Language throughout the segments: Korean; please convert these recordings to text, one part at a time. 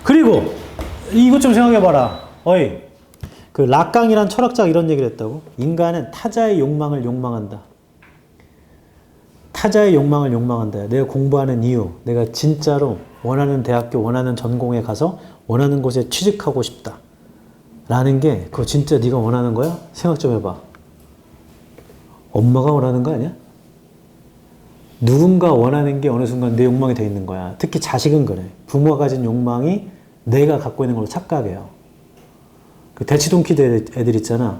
그리고 이것 좀 생각해봐라. 어이, 그 락강이란 철학자가 이런 얘기를 했다고. 인간은 타자의 욕망을 욕망한다. 타자의 욕망을 욕망한다. 내가 공부하는 이유, 내가 진짜로 원하는 대학교, 원하는 전공에 가서 원하는 곳에 취직하고 싶다. 라는 게 그거 진짜 네가 원하는 거야? 생각 좀 해봐. 엄마가 원하는 거 아니야? 누군가 원하는 게 어느 순간 내 욕망이 돼 있는 거야. 특히 자식은 그래. 부모가 가진 욕망이 내가 갖고 있는 걸로 착각해요. 그 대치동키드 애들 있잖아.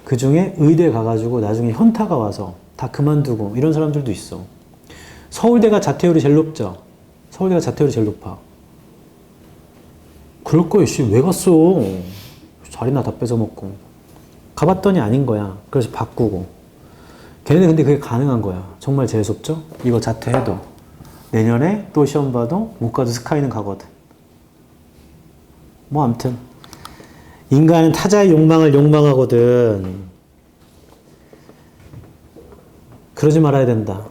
그 중에 의대 가가지고 나중에 현타가 와서 다 그만두고 이런 사람들도 있어. 서울대가 자퇴율이 제일 높죠. 서울대가 자퇴율이 제일 높아. 그럴 거야. 씨, 왜 갔어? 자리나 다 뺏어먹고. 가봤더니 아닌 거야. 그래서 바꾸고. 걔네는 근데 그게 가능한 거야. 정말 재수없죠? 이거 자퇴해도 내년에 또 시험 봐도 못 가도 스카이는 가거든. 뭐 아무튼 인간은 타자의 욕망을 욕망하거든. 그러지 말아야 된다.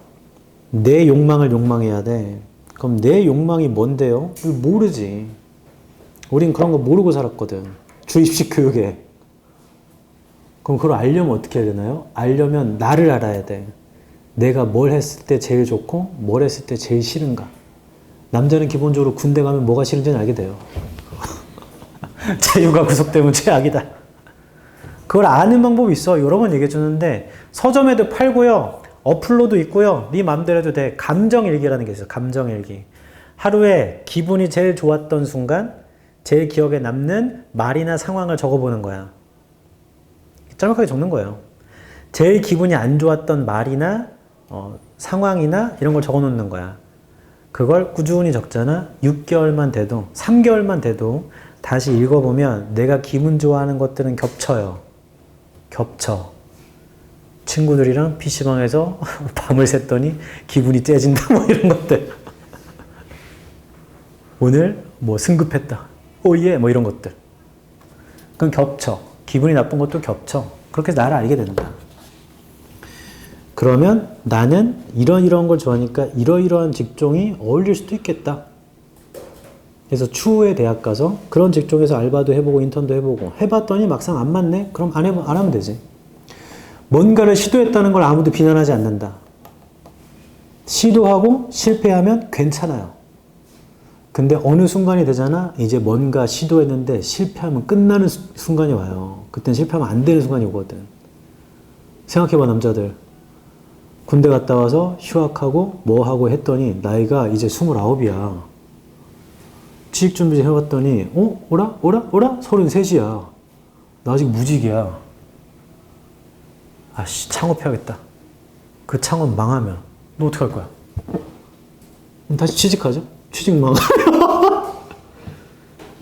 내 욕망을 욕망해야 돼. 그럼 내 욕망이 뭔데요? 모르지. 우린 그런 거 모르고 살았거든. 주입식 교육에. 그럼 그걸 알려면 어떻게 해야 되나요? 알려면 나를 알아야 돼. 내가 뭘 했을 때 제일 좋고 뭘 했을 때 제일 싫은가. 남자는 기본적으로 군대 가면 뭐가 싫은지는 알게 돼요. 자유가 구속되면 최악이다. 그걸 아는 방법이 있어. 여러 번 얘기해 주는데 서점에도 팔고요. 어플로도 있고요. 네 맘대로 해도 돼. 감정일기라는 게 있어. 감정일기. 하루에 기분이 제일 좋았던 순간 제일 기억에 남는 말이나 상황을 적어보는 거야. 짤막하게 적는 거예요. 제일 기분이 안 좋았던 말이나 상황이나 이런 걸 적어놓는 거야. 그걸 꾸준히 적잖아. 6개월만 돼도 3개월만 돼도 다시 읽어보면 내가 기분 좋아하는 것들은 겹쳐요. 겹쳐. 친구들이랑 PC방에서 밤을 샜더니 기분이 째진다 뭐 이런 것들. 오늘 뭐 승급했다. 오예 뭐 이런 것들. 그건 겹쳐. 기분이 나쁜 것도 겹쳐. 그렇게 나를 알게 된다. 그러면 나는 이런 걸 좋아하니까 이러이러한 직종이 어울릴 수도 있겠다. 그래서 추후에 대학 가서 그런 직종에서 알바도 해보고 인턴도 해보고 해봤더니 막상 안 맞네? 그럼 안 하면 되지. 뭔가를 시도했다는 걸 아무도 비난하지 않는다. 시도하고 실패하면 괜찮아요. 근데 어느 순간이 되잖아. 이제 뭔가 시도했는데 실패하면 끝나는 순간이 와요. 그땐 실패하면 안 되는 순간이 오거든. 생각해봐 남자들. 군대 갔다 와서 휴학하고 뭐 하고 했더니 나이가 이제 29이야. 취직준비 해봤더니 오라? 33이야. 나 아직 무직이야. 아씨 창업해야겠다. 그 창업 망하면 너 어떻게 할 거야? 그럼 다시 취직하죠? 취직 망하면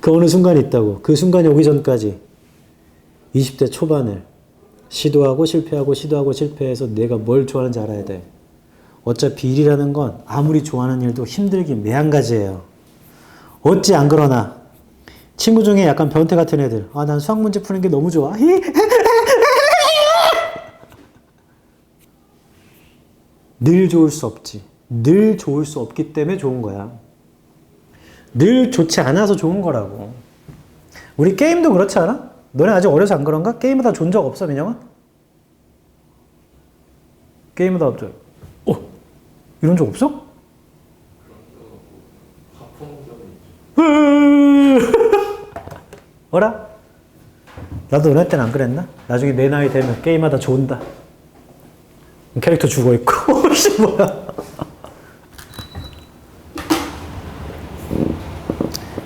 그 어느 순간이 있다고. 그 순간이 오기 전까지 20대 초반을 시도하고 실패하고 시도하고 실패해서 내가 뭘 좋아하는지 알아야 돼. 어차피 일이라는 건 아무리 좋아하는 일도 힘들긴 매한가지예요. 어찌 안 그러나 친구 중에 약간 변태 같은 애들 난 수학 문제 푸는 게 너무 좋아. 늘 좋을 수 없지. 늘 좋을 수 없기 때문에 좋은 거야. 늘 좋지 않아서 좋은 거라고. 우리 게임도 그렇지 않아? 너네 아직 어려서 안 그런가? 게임하다 좋은 적 없어, 민영아? 게임하다 없죠? 이런 적 없어? 어라? 나도 너네 때는 안 그랬나? 나중에 내 나이 되면 게임하다 좋은다. 캐릭터 죽어있고 혹시 뭐야.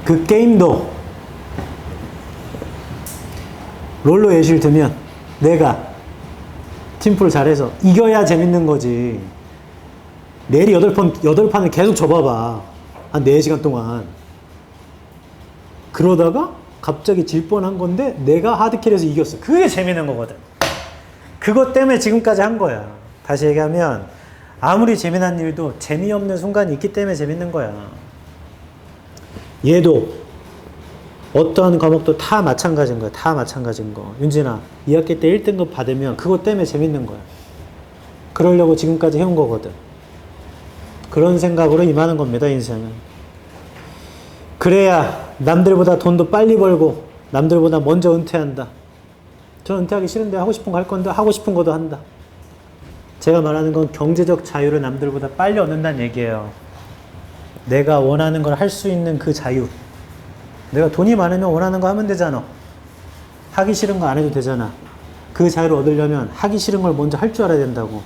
그 게임도 롤로 예시를 들면 내가 팀플을 잘해서 이겨야 재밌는 거지. 내일이 8판을 계속 접어봐. 한 4시간 동안. 그러다가 갑자기 질 뻔한 건데 내가 하드킬에서 이겼어. 그게 재밌는 거거든. 그것 때문에 지금까지 한 거야. 다시 얘기하면 아무리 재미난 일도 재미없는 순간이 있기 때문에 재밌는 거야. 얘도 어떠한 과목도 다 마찬가지인 거야. 다 마찬가지인 거. 윤진아, 2학기 때 1등급 받으면 그것 때문에 재밌는 거야. 그러려고 지금까지 해온 거거든. 그런 생각으로 임하는 겁니다, 인생은. 그래야 남들보다 돈도 빨리 벌고 남들보다 먼저 은퇴한다. 저는 은퇴하기 싫은데 하고 싶은 거 할 건데 하고 싶은 것도 한다. 제가 말하는 건 경제적 자유를 남들보다 빨리 얻는다는 얘기예요. 내가 원하는 걸 할 수 있는 그 자유. 내가 돈이 많으면 원하는 거 하면 되잖아. 하기 싫은 거 안 해도 되잖아. 그 자유를 얻으려면 하기 싫은 걸 먼저 할 줄 알아야 된다고.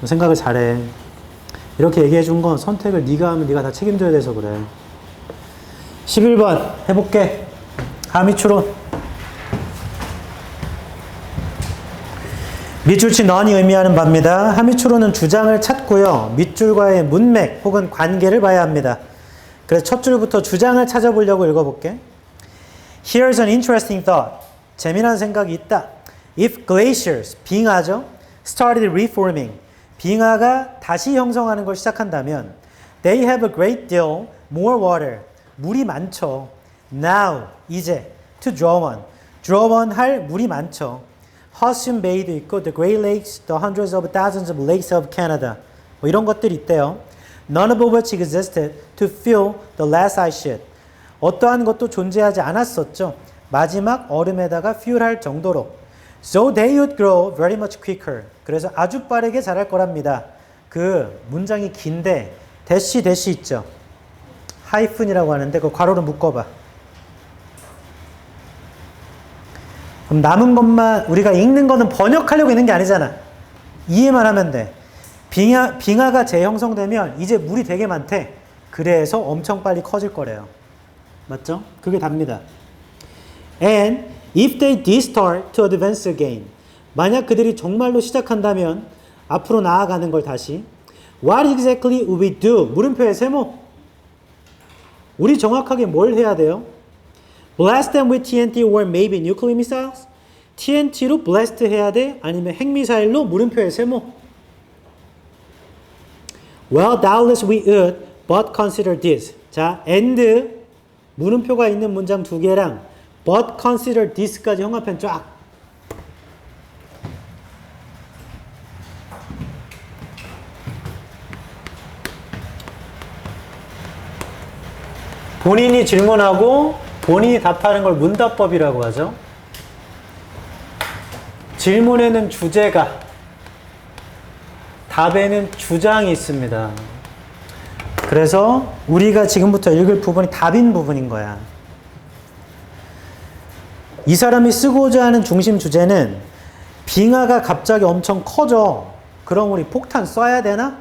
생각을 잘해. 이렇게 얘기해 준 건 선택을 네가 하면 네가 다 책임져야 돼서 그래. 11번 해볼게. 하미추론. 밑줄치 non이 의미하는 바입니다. 하미추론은 주장을 찾고요. 밑줄과의 문맥 혹은 관계를 봐야 합니다. 그래서 첫 줄부터 주장을 찾아보려고 읽어볼게. Here's an interesting thought. 재미난 생각이 있다. If glaciers, 빙하죠. started reforming. 빙하가 다시 형성하는 걸 시작한다면 they have a great deal more water. 물이 많죠. Now, 이제 to draw on. draw on 할 물이 많죠. Hudson Bay도 있고 the Great Lakes, the hundreds of thousands of lakes of Canada. 뭐 이런 것들이 있대요. None of which existed to fill the last ice sheet. 어떠한 것도 존재하지 않았었죠. 마지막 얼음에다가 fuel할 정도로. So they would grow very much quicker. 그래서 아주 빠르게 자랄 거랍니다. 그 문장이 긴데 대시 있죠. 하이픈이라고 하는데 그 괄호로 묶어봐. 그럼 남은 것만 우리가 읽는 거는 번역하려고 있는 게 아니잖아. 이해만 하면 돼. 빙하가 재형성되면 이제 물이 되게 많대. 그래서 엄청 빨리 커질 거래요. 맞죠? 그게 답니다. And if they did start to advance again. 만약 그들이 정말로 시작한다면 앞으로 나아가는 걸 다시. What exactly would we do? 물음표의 세모. 우리 정확하게 뭘 해야 돼요? Blast them with TNT or maybe nuclear missiles? TNT로 blast 해야 돼? 아니면 핵미사일로? 물음표의 세모. Well, doubtless we would, but consider this. 자, and 물음표가 있는 문장 두 개랑 but consider this까지 형합편 쫙. 본인이 질문하고 본인이 답하는 걸 문답법이라고 하죠. 질문에는 주제가, 답에는 주장이 있습니다. 그래서 우리가 지금부터 읽을 부분이 답인 부분인 거야. 이 사람이 쓰고자 하는 중심 주제는 빙하가 갑자기 엄청 커져. 그럼 우리 폭탄 쏴야 되나?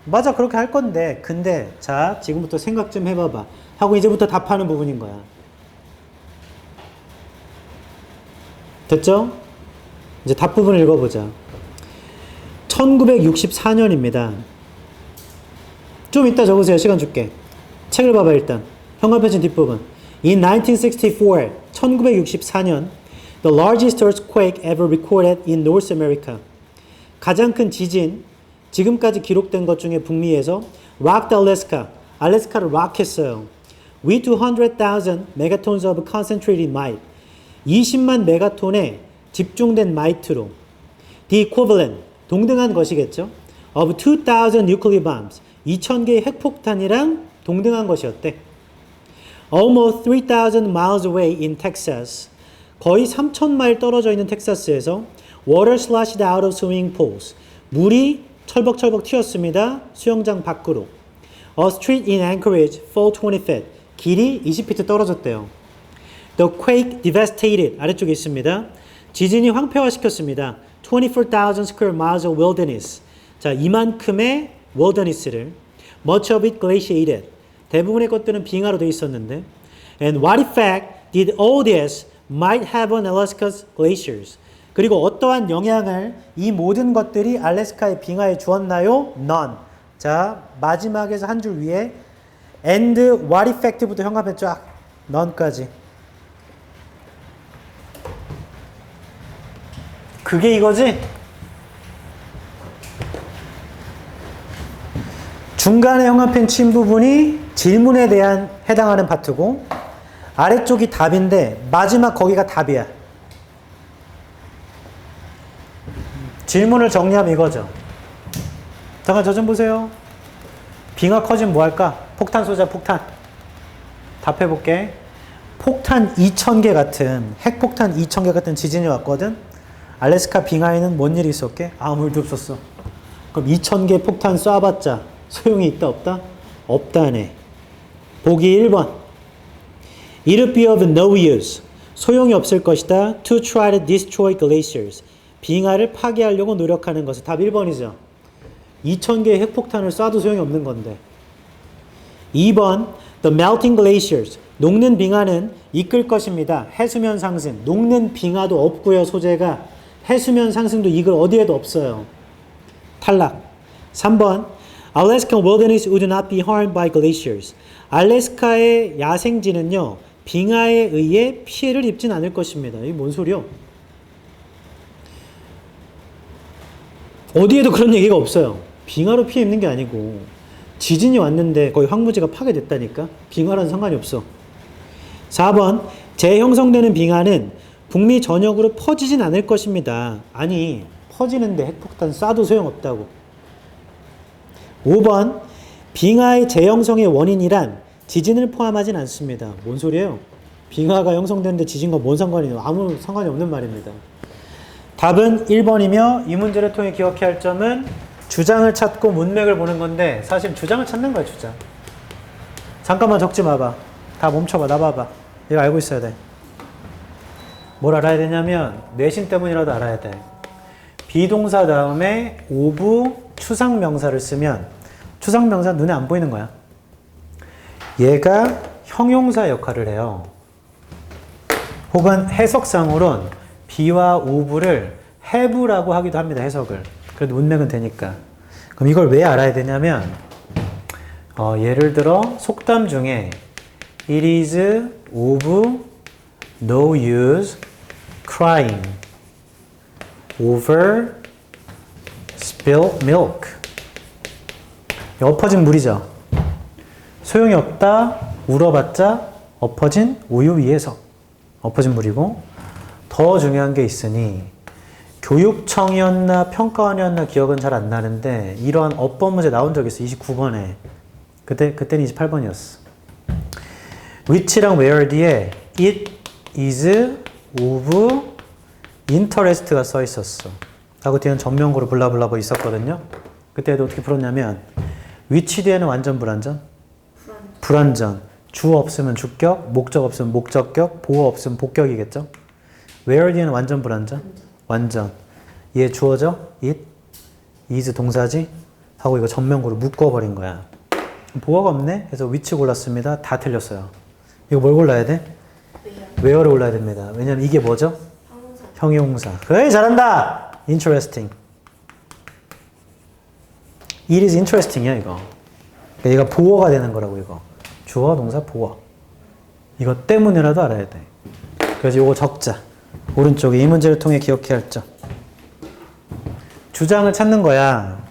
맞아, 그렇게 할 건데. 근데 자, 지금부터 생각 좀 해봐봐. 하고 이제부터 답하는 부분인 거야. 됐죠? 이제 답 부분을 읽어보자. 1964년입니다. 좀 이따 적으세요. 시간 줄게. 책을 봐봐 일단. 현관편집 뒷부분. In 1964, 1964년, the largest earthquake ever recorded in North America. 가장 큰 지진, 지금까지 기록된 것 중에 북미에서 rocked Alaska, 알래스카를 락했어요. With 200,000 megatons of concentrated might. 20만 메가톤의 집중된 마이트로. The equivalent, 동등한 것이겠죠. Of 2,000 nuclear bombs. 2,000개의 핵폭탄이랑 동등한 것이었대. Almost 3,000 miles away in Texas. 거의 3,000마일 떨어져 있는 텍사스에서 water slashed out of swimming pools. 물이 철벅철벅 튀었습니다. 수영장 밖으로. A street in Anchorage fall 20 feet. 길이 20피트 떨어졌대요. The quake devastated. 아래쪽에 있습니다. 지진이 황폐화시켰습니다. 24,000 square miles of wilderness. 자, 이만큼의 wilderness를. Much of it glaciated. 대부분의 것들은 빙하로 되어 있었는데. And what effect did all this might have on Alaska's glaciers? 그리고 어떠한 영향을 이 모든 것들이 알래스카의 빙하에 주었나요? None. 자, 마지막에서 한 줄 위에 and what effect부터 형합해 쫙. none까지. 그게 이거지? 중간에 형합한 친 부분이 질문에 대한 해당하는 파트고 아래쪽이 답인데 마지막 거기가 답이야. 질문을 정리하면 이거죠. 잠깐 저 좀 보세요. 빙하 커지면 뭐 할까? 폭탄 쏘자, 폭탄. 답해볼게. 폭탄 2,000개 같은, 핵폭탄 2,000개 같은 지진이 왔거든? 알래스카 빙하에는 뭔 일이 있었게? 아무 일도 없었어. 그럼 2,000개 폭탄 쏴봤자 소용이 있다, 없다? 없다네. 보기 1번. It'll be of no use. 소용이 없을 것이다. To try to destroy glaciers. 빙하를 파괴하려고 노력하는 것은 답 1번이죠. 2,000개의 핵폭탄을 쏴도 소용이 없는 건데. 2번. The melting glaciers. 녹는 빙하는 이끌 것입니다. 해수면 상승. 녹는 빙하도 없고요, 소재가. 해수면 상승도 이끌 어디에도 없어요. 탈락. 3번. Alaskan wilderness would not be harmed by glaciers. 알래스카의 야생지는요, 빙하에 의해 피해를 입진 않을 것입니다. 이게 뭔 소리요? 어디에도 그런 얘기가 없어요. 빙하로 피해 입는 게 아니고 지진이 왔는데 거의 황무지가 파괴됐다니까. 빙하랑 상관이 없어. 4번. 재형성되는 빙하는 북미 전역으로 퍼지진 않을 것입니다. 아니, 퍼지는데 핵폭탄 쏴도 소용없다고. 5번. 빙하의 재형성의 원인이란 지진을 포함하진 않습니다. 뭔 소리예요? 빙하가 형성되는데 지진과 뭔 상관이에요? 아무 상관이 없는 말입니다. 답은 1번이며 이 문제를 통해 기억해야 할 점은 주장을 찾고 문맥을 보는 건데 사실 주장을 찾는 거야, 주장. 잠깐만 적지 마봐. 다 멈춰봐. 나 봐봐. 이거 알고 있어야 돼. 뭘 알아야 되냐면 내신 때문이라도 알아야 돼. 비동사 다음에 of 추상명사를 쓰면 추상명사 눈에 안 보이는 거야. 얘가 형용사 역할을 해요. 혹은 해석상으론 be와 of를 have라고 하기도 합니다. 해석을. 그래도 문맥은 되니까. 그럼 이걸 왜 알아야 되냐면 예를 들어 속담 중에 it is of no use crying over spilled milk. 엎어진 물이죠. 소용이 없다, 울어봤자 엎어진 우유 위에서. 엎어진 물이고, 더 중요한 게 있으니 교육청이었나 평가원이었나 기억은 잘 안 나는데 이러한 어법 문제 나온 적 있어. 29번에. 그때는 28번이었어. which랑 where 뒤에 it is of interest가 써 있었어. 하고 뒤에는 전명구로 블라블라블 있었거든요. 그때도 어떻게 풀었냐면 which 뒤에는 완전 불완전? 불완전. 주 없으면 주격, 목적 없으면 목적격, 보어 없으면 복격이겠죠? where 뒤에는 완전 불완전? 완전. 얘 주어져? it, is 동사지? 하고 이거 전명구로 묶어버린 거야. 보어가 없네? 그래서 which 골랐습니다. 다 틀렸어요. 이거 뭘 골라야 돼? where를 골라야 됩니다. 왜냐면 이게 뭐죠? 형용사. 그래, 잘한다! interesting. It is interesting이야, 이거. 그러니까 얘가 보어가 되는 거라고, 이거. 주어, 동사, 보어. 이거 때문이라도 알아야 돼. 그래서 이거 적자. 오른쪽에 이 문제를 통해 기억해야 할 점. 주장을 찾는 거야.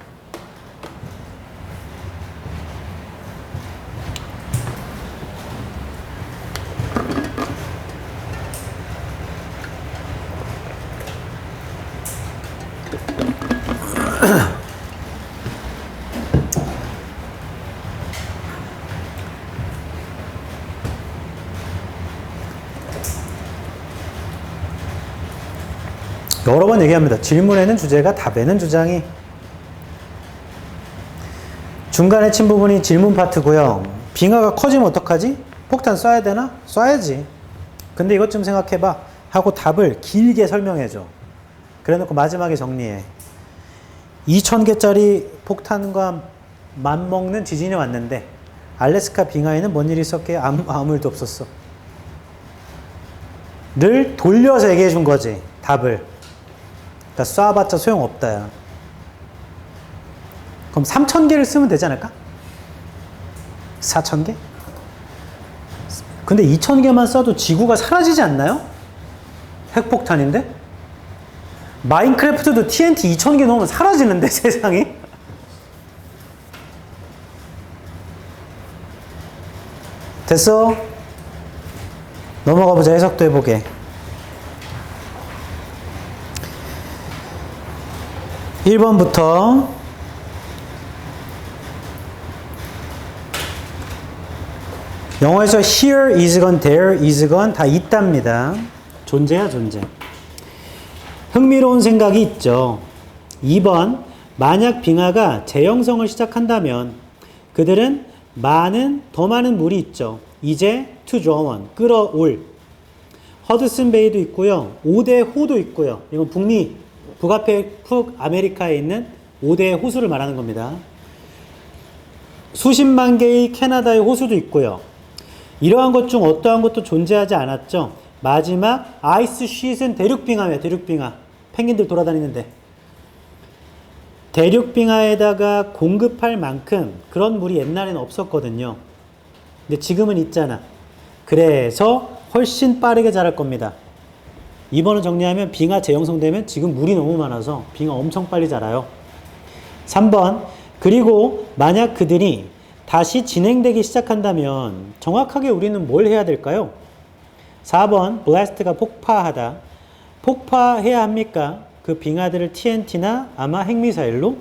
여러 번 얘기합니다. 질문에는 주제가, 답에는 주장이. 중간에 친 부분이 질문 파트고요. 빙하가 커지면 어떡하지? 폭탄 쏴야 되나? 쏴야지. 근데 이것 좀 생각해봐. 하고 답을 길게 설명해줘. 그래놓고 마지막에 정리해. 2,000개짜리 폭탄과 맞먹는 지진이 왔는데 알래스카 빙하에는 뭔 일이 있었게? 아무 일도 없었어. 를 돌려서 얘기해 준 거지. 답을. 그러니까 쏴봤자 소용없다야. 그럼 3,000개를 쓰면 되지 않을까? 4,000개? 근데 2,000개만 쏴도 지구가 사라지지 않나요? 핵폭탄인데? 마인크래프트도 TNT 2,000개 넣으면 사라지는데, 세상이? 됐어? 넘어가 보자. 해석도 해보게. 1번부터 영어에서 here is gone, there is gone 다 있답니다. 존재야, 존재. 흥미로운 생각이 있죠. 2번, 만약 빙하가 재형성을 시작한다면 그들은 더 많은 물이 있죠. 이제 to draw on, 끌어올. 허드슨 베이도 있고요. 5대 호도 있고요. 이건 북아메리카에 있는 5대 호수를 말하는 겁니다. 수십만 개의 캐나다의 호수도 있고요. 이러한 것 중 어떠한 것도 존재하지 않았죠. 마지막 아이스 쉿은 대륙빙하예요. 대륙빙하. 펭귄들 돌아다니는데. 대륙빙하에다가 공급할 만큼 그런 물이 옛날에는 없었거든요. 근데 지금은 있잖아. 그래서 훨씬 빠르게 자랄 겁니다. 이번을 정리하면 빙하 재형성되면 지금 물이 너무 많아서 빙하 엄청 빨리 자라요. 3번, 그리고 만약 그들이 다시 진행되기 시작한다면 정확하게 우리는 뭘 해야 될까요? 4번, 블래스트가 폭파하다. 폭파해야 합니까? 그 빙하들을 TNT나 아마 핵미사일로?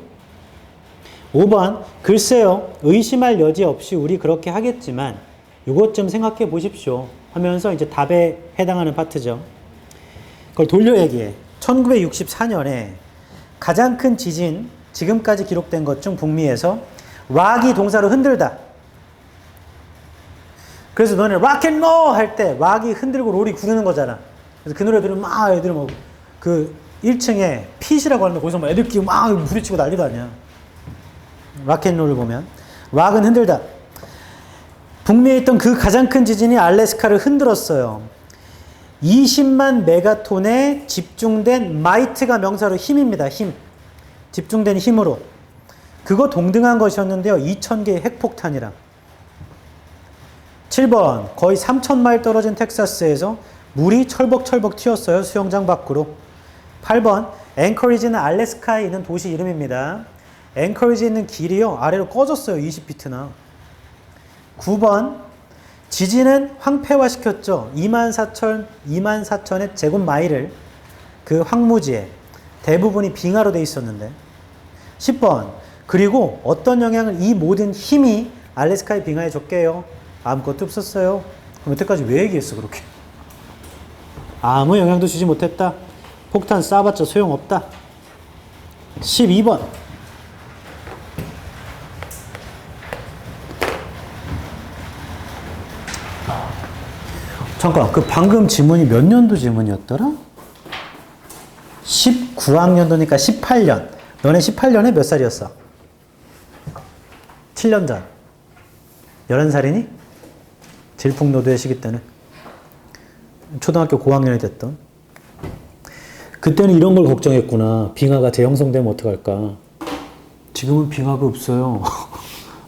5번, 글쎄요. 의심할 여지 없이 우리 그렇게 하겠지만 이것 좀 생각해 보십시오 하면서 이제 답에 해당하는 파트죠. 그걸 돌려 얘기해. 1964년에 가장 큰 지진, 지금까지 기록된 것 중 북미에서 락이 동사로 흔들다. 그래서 너네 락앤롤 할 때 락이 흔들고 롤이 구르는 거잖아. 그래서 그 노래 들으면 막 애들 그 1층에 핏이라고 하는데 거기서 막 애들 끼고 막 부딪히고 난리도 아니야. 락앤롤을 보면 락은 흔들다. 북미에 있던 그 가장 큰 지진이 알래스카를 흔들었어요. 20만 메가톤의 집중된 마이트가 명사로 힘입니다. 힘. 집중된 힘으로. 그거 동등한 것이었는데요. 2,000개의 핵폭탄이랑. 7번. 거의 3,000마일 떨어진 텍사스에서 물이 철벅철벅 튀었어요. 수영장 밖으로. 8번. 앵커리지는 알래스카에 있는 도시 이름입니다. 앵커리지에 있는 길이요. 아래로 꺼졌어요. 20피트나. 9번. 지진은 황폐화시켰죠. 24,000의 제곱마일을 그 황무지에 대부분이 빙하로 돼 있었는데. 10번. 그리고 어떤 영향을 이 모든 힘이 알래스카의 빙하에 줬게요? 아무것도 없었어요. 그럼 여태까지 왜 얘기했어 그렇게? 아무 영향도 주지 못했다. 폭탄 쏴봤자 소용없다. 12번. 잠깐, 그 방금 지문이 몇 년도 지문이었더라? 19학년도니까 18년. 너네 18년에 몇 살이었어? 7년 전. 11살이니? 질풍노도의 시기 때는. 초등학교 고학년이 됐던. 그때는 이런 걸 걱정했구나. 빙하가 재형성되면 어떡할까. 지금은 빙하가 없어요.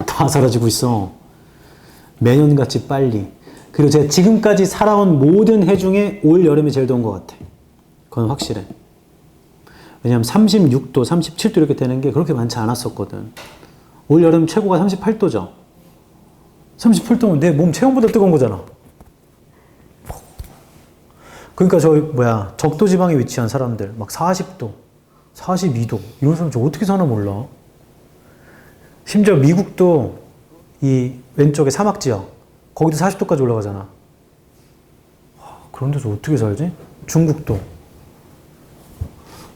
다 사라지고 있어. 매년같이 빨리. 그리고 제가 지금까지 살아온 모든 해 중에 올 여름이 제일 더운 것 같아. 그건 확실해. 왜냐면 36도, 37도 이렇게 되는 게 그렇게 많지 않았었거든. 올 여름 최고가 38도죠. 38도면 내 몸 체온보다 뜨거운 거잖아. 그러니까 적도 지방에 위치한 사람들 막 40도, 42도 이런 사람 저 어떻게 사나 몰라. 심지어 미국도 이 왼쪽에 사막 지역 거기도 40도까지 올라가잖아. 그런 데서 어떻게 살지? 중국도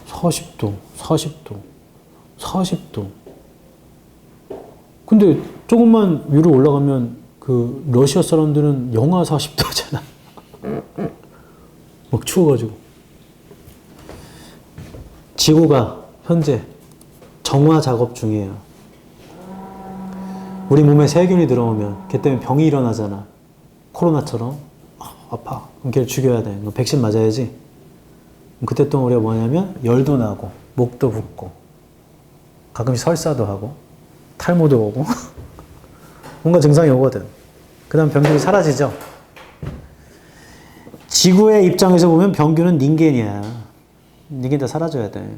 40도, 40도, 40도. 근데 조금만 위로 올라가면 그 러시아 사람들은 영하 40도잖아. 막 추워가지고. 지구가 현재 정화 작업 중이에요. 우리 몸에 세균이 들어오면 걔 때문에 병이 일어나잖아. 코로나처럼. 아파. 그럼 걔를 죽여야 돼. 백신 맞아야지. 그때 또 우리가 뭐냐면 열도 나고 목도 붓고 가끔씩 설사도 하고 탈모도 오고 뭔가 증상이 오거든. 그 다음 병균이 사라지죠. 지구의 입장에서 보면 병균은 닌겐이야. 닌겐 다 사라져야 돼.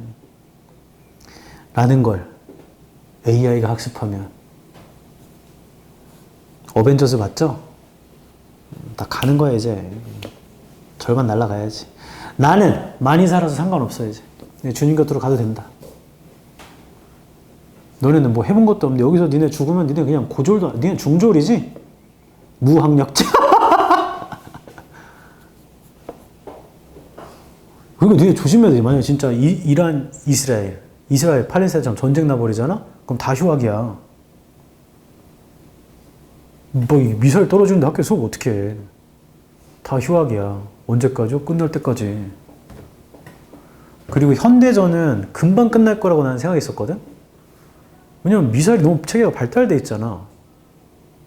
라는 걸 AI가 학습하면. 어벤져스 봤죠? 다 가는 거야 이제. 절반 날아가야지. 나는 많이 살아서 상관없어 이제. 주님 곁으로 가도 된다. 너네는 뭐 해본 것도 없는데 여기서 니네 죽으면 니네 그냥 고졸도 니네 중졸이지? 무학력자. 그리고 되게 조심해야 돼. 만약에 진짜 이란, 이스라엘, 팔레스타인처럼 전쟁 나버리잖아? 그럼 다 휴학이야. 뭐, 미사일 떨어지는데 학교 수업 어떻게 해. 다 휴학이야. 언제까지요? 끝날 때까지. 그리고 현대전은 금방 끝날 거라고 나는 생각했었거든? 왜냐면 미사일이 너무 체계가 발달돼 있잖아.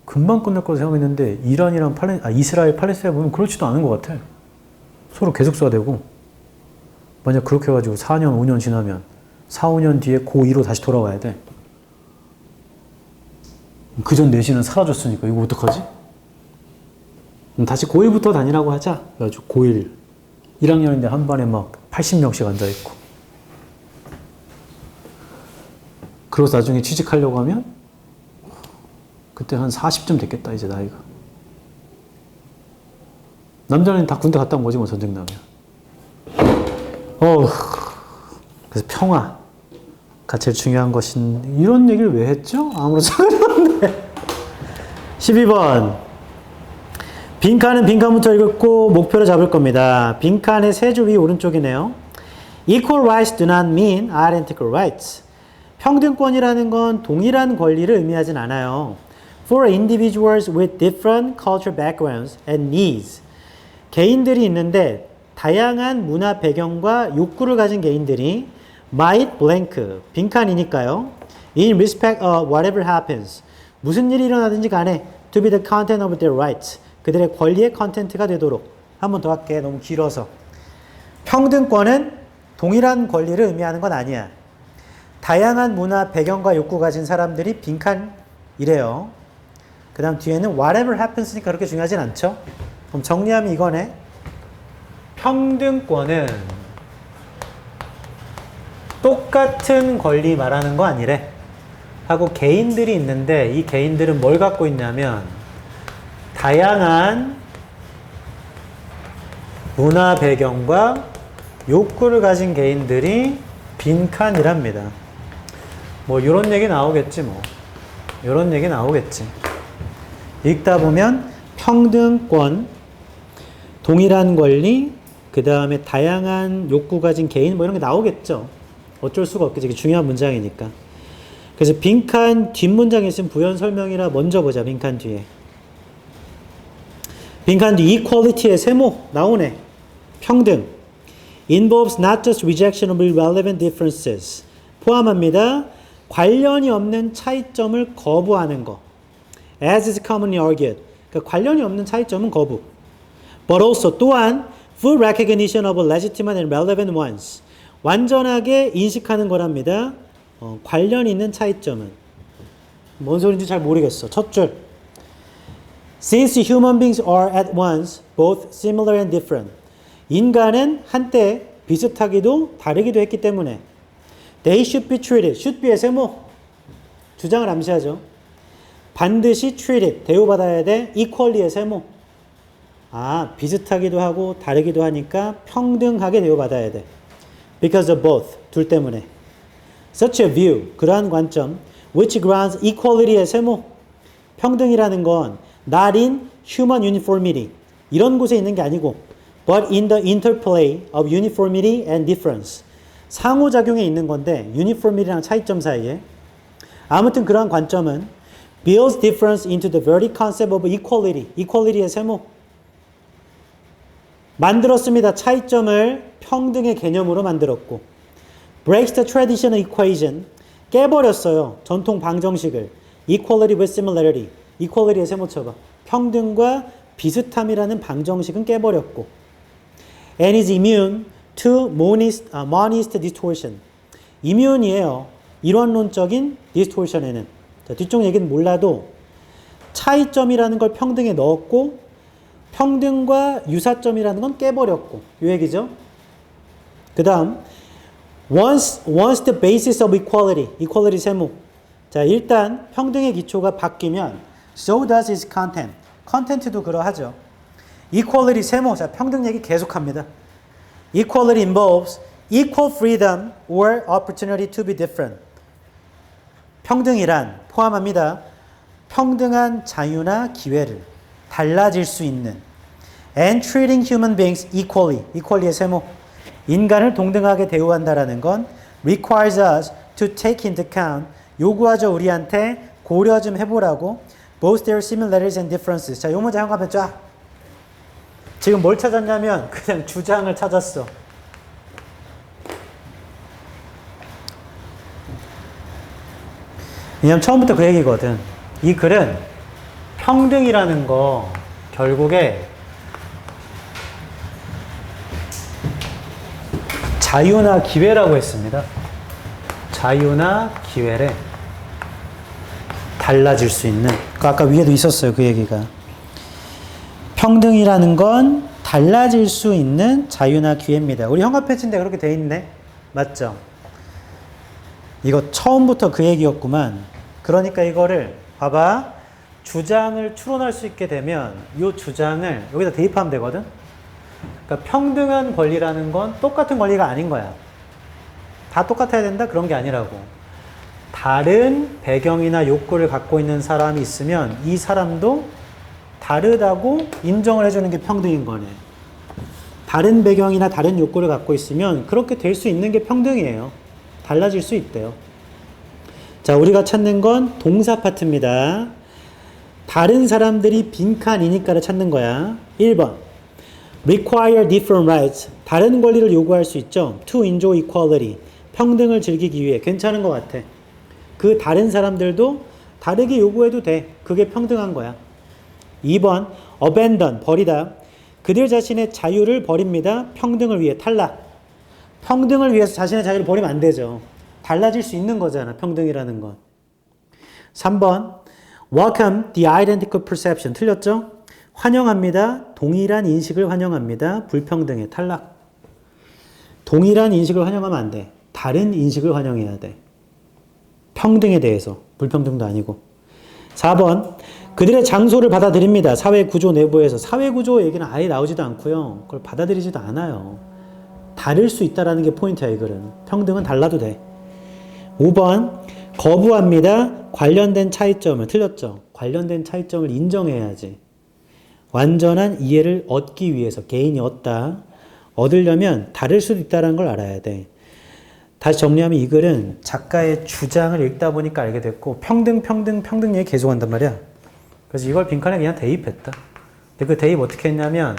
금방 끝날 거라고 생각했는데, 이란이랑 이스라엘, 팔레스타인 보면 그렇지도 않은 것 같아. 서로 계속 쏴야 되고. 만약 그렇게 해가지고 4년, 5년 지나면 4, 5년 뒤에 고2로 다시 돌아와야 돼. 그전 내신은 사라졌으니까 이거 어떡하지? 다시 고1부터 다니라고 하자. 그래가지고 고1, 1학년인데 한 반에 막 80명씩 앉아있고. 그래서 나중에 취직하려고 하면 그때 한 40쯤 됐겠다, 이제 나이가. 남자는 다 군대 갔다 온 거지, 뭐 전쟁 나면. 그래서 평화가 제일 중요한 것인, 이런 얘기를 왜 했죠? 아무런 상관이 없는데. 12번. 빈칸은 빈칸부터 읽고 목표를 잡을 겁니다. 빈칸의 세 줄 위 오른쪽이네요. Equal rights do not mean identical rights. 평등권이라는 건 동일한 권리를 의미하진 않아요. For individuals with different cultural backgrounds and needs. 개인들이 있는데 다양한 문화 배경과 욕구를 가진 개인들이 might blank, 빈칸이니까요. In respect of whatever happens, 무슨 일이 일어나든지 간에 to be the content of their rights, 그들의 권리의 컨텐트가 되도록. 한 번 더 할게, 너무 길어서. 평등권은 동일한 권리를 의미하는 건 아니야. 다양한 문화 배경과 욕구 가진 사람들이 빈칸이래요. 그 다음 뒤에는 whatever happens니까 그렇게 중요하진 않죠. 그럼 정리하면 이거네. 평등권은 똑같은 권리 말하는 거 아니래. 하고 개인들이 있는데 이 개인들은 뭘 갖고 있냐면 다양한 문화 배경과 욕구를 가진 개인들이 빈칸이랍니다. 뭐 이런 얘기 나오겠지 뭐. 이런 얘기 나오겠지. 읽다 보면 평등권, 동일한 권리, 그 다음에 다양한 욕구 가진 개인 뭐 이런 게 나오겠죠. 어쩔 수가 없겠지. 이게 중요한 문장이니까. 그래서 빈칸 뒷문장에 있으면 부연 설명이라 먼저 보자. 빈칸 뒤에. 빈칸 뒤 equality의 세모 나오네. 평등. involves not just rejection of irrelevant differences. 포함합니다. 관련이 없는 차이점을 거부하는 거. as is commonly argued. 그러니까 관련이 없는 차이점은 거부. but also 또한 full recognition of legitimate and relevant ones. 완전하게 인식하는 거랍니다. 관련 있는 차이점은. 뭔 소리인지 잘 모르겠어. 첫 줄. Since human beings are at once both similar and different. 인간은 한때 비슷하기도 다르기도 했기 때문에 they should be treated. should be의 세모. 주장을 암시하죠. 반드시 treated. 대우받아야 돼. equally의 세모. 비슷하기도 하고 다르기도 하니까 평등하게 대우받아야 돼. Because of both. 둘 때문에. Such a view. 그러한 관점. Which grounds equality의 세모. 평등이라는 건 not in human uniformity. 이런 곳에 있는 게 아니고 but in the interplay of uniformity and difference. 상호작용에 있는 건데 uniformity랑 차이점 사이에. 아무튼 그러한 관점은 builds difference into the very concept of equality. equality의 세모. 만들었습니다. 차이점을 평등의 개념으로 만들었고 breaks the traditional equation. 깨버렸어요. 전통 방정식을. equality with similarity. equality의 세모 쳐봐. 평등과 비슷함이라는 방정식은 깨버렸고 and is immune to monist distortion. immune이에요. 이론론적인 distortion에는. 자, 뒤쪽 얘기는 몰라도 차이점이라는 걸 평등에 넣었고 평등과 유사점이라는 건 깨버렸고 이 얘기죠. 그 다음 once the basis of equality 세모. 자, 일단 평등의 기초가 바뀌면 so does its content. 컨텐츠도 그러하죠. equality 세모. 자, 평등 얘기 계속합니다. equality involves equal freedom or opportunity to be different. 평등이란 포함합니다. 평등한 자유나 기회를 달라질 수 있는 and treating human beings equally의 세모 인간을 동등하게 대우한다라는 건 requires us to take into account 요구하죠 우리한테 고려 좀 해보라고 both their similarities and differences. 자, 요 문제 한꺼번에 쫙. 지금 뭘 찾았냐면 그냥 주장을 찾았어. 왜냐면 처음부터 그 얘기거든. 이 글은 평등이라는 거 결국에 자유나 기회라고 했습니다. 자유나 기회래. 달라질 수 있는. 아까 위에도 있었어요. 그 얘기가. 평등이라는 건 달라질 수 있는 자유나 기회입니다. 우리 형광 패치인데 그렇게 돼 있네. 맞죠? 이거 처음부터 그 얘기였구만. 그러니까 이거를 봐봐. 주장을 추론할 수 있게 되면 이 주장을 여기다 대입하면 되거든. 그러니까 평등한 권리라는 건 똑같은 권리가 아닌 거야. 다 똑같아야 된다? 그런 게 아니라고. 다른 배경이나 욕구를 갖고 있는 사람이 있으면 이 사람도 다르다고 인정을 해주는 게 평등인 거네. 다른 배경이나 다른 욕구를 갖고 있으면 그렇게 될 수 있는 게 평등이에요. 달라질 수 있대요. 자, 우리가 찾는 건 동사 파트입니다. 다른 사람들이 빈칸이니까를 찾는 거야. 1번. require different rights. 다른 권리를 요구할 수 있죠. to enjoy equality. 평등을 즐기기 위해. 괜찮은 것 같아. 그 다른 사람들도 다르게 요구해도 돼. 그게 평등한 거야. 2번, abandon, 버리다. 그들 자신의 자유를 버립니다. 평등을 위해 탈락. 평등을 위해서 자신의 자유를 버리면 안 되죠. 달라질 수 있는 거잖아. 평등이라는 건. 3번, welcome the identical perception. 틀렸죠? 환영합니다. 동일한 인식을 환영합니다. 불평등의 탈락. 동일한 인식을 환영하면 안 돼. 다른 인식을 환영해야 돼. 평등에 대해서. 불평등도 아니고. 4번. 그들의 장소를 받아들입니다. 사회구조 내부에서. 사회구조 얘기는 아예 나오지도 않고요. 그걸 받아들이지도 않아요. 다를 수 있다는 게 포인트야, 이 글은. 평등은 달라도 돼. 5번. 거부합니다. 관련된 차이점을. 틀렸죠? 관련된 차이점을 인정해야지. 완전한 이해를 얻기 위해서. 개인이 얻으려면 다를 수도 있다는 걸 알아야 돼. 다시 정리하면 이 글은 작가의 주장을 읽다 보니까 알게 됐고 평등 얘기 계속 한단 말이야. 그래서 이걸 빈칸에 그냥 대입했다. 근데 그 대입 어떻게 했냐면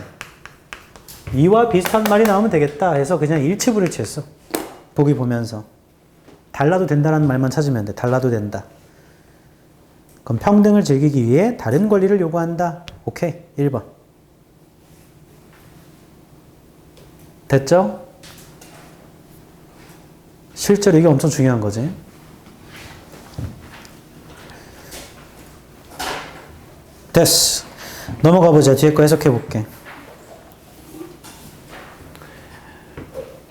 이와 비슷한 말이 나오면 되겠다 해서 그냥 일치불일치했어. 보기 보면서. 달라도 된다라는 말만 찾으면 돼. 달라도 된다. 그럼 평등을 즐기기 위해 다른 권리를 요구한다. 오케이. 1번. 됐죠? 실제로 이게 엄청 중요한 거지. 됐어. 넘어가 보자. 뒤에 거 해석해 볼게.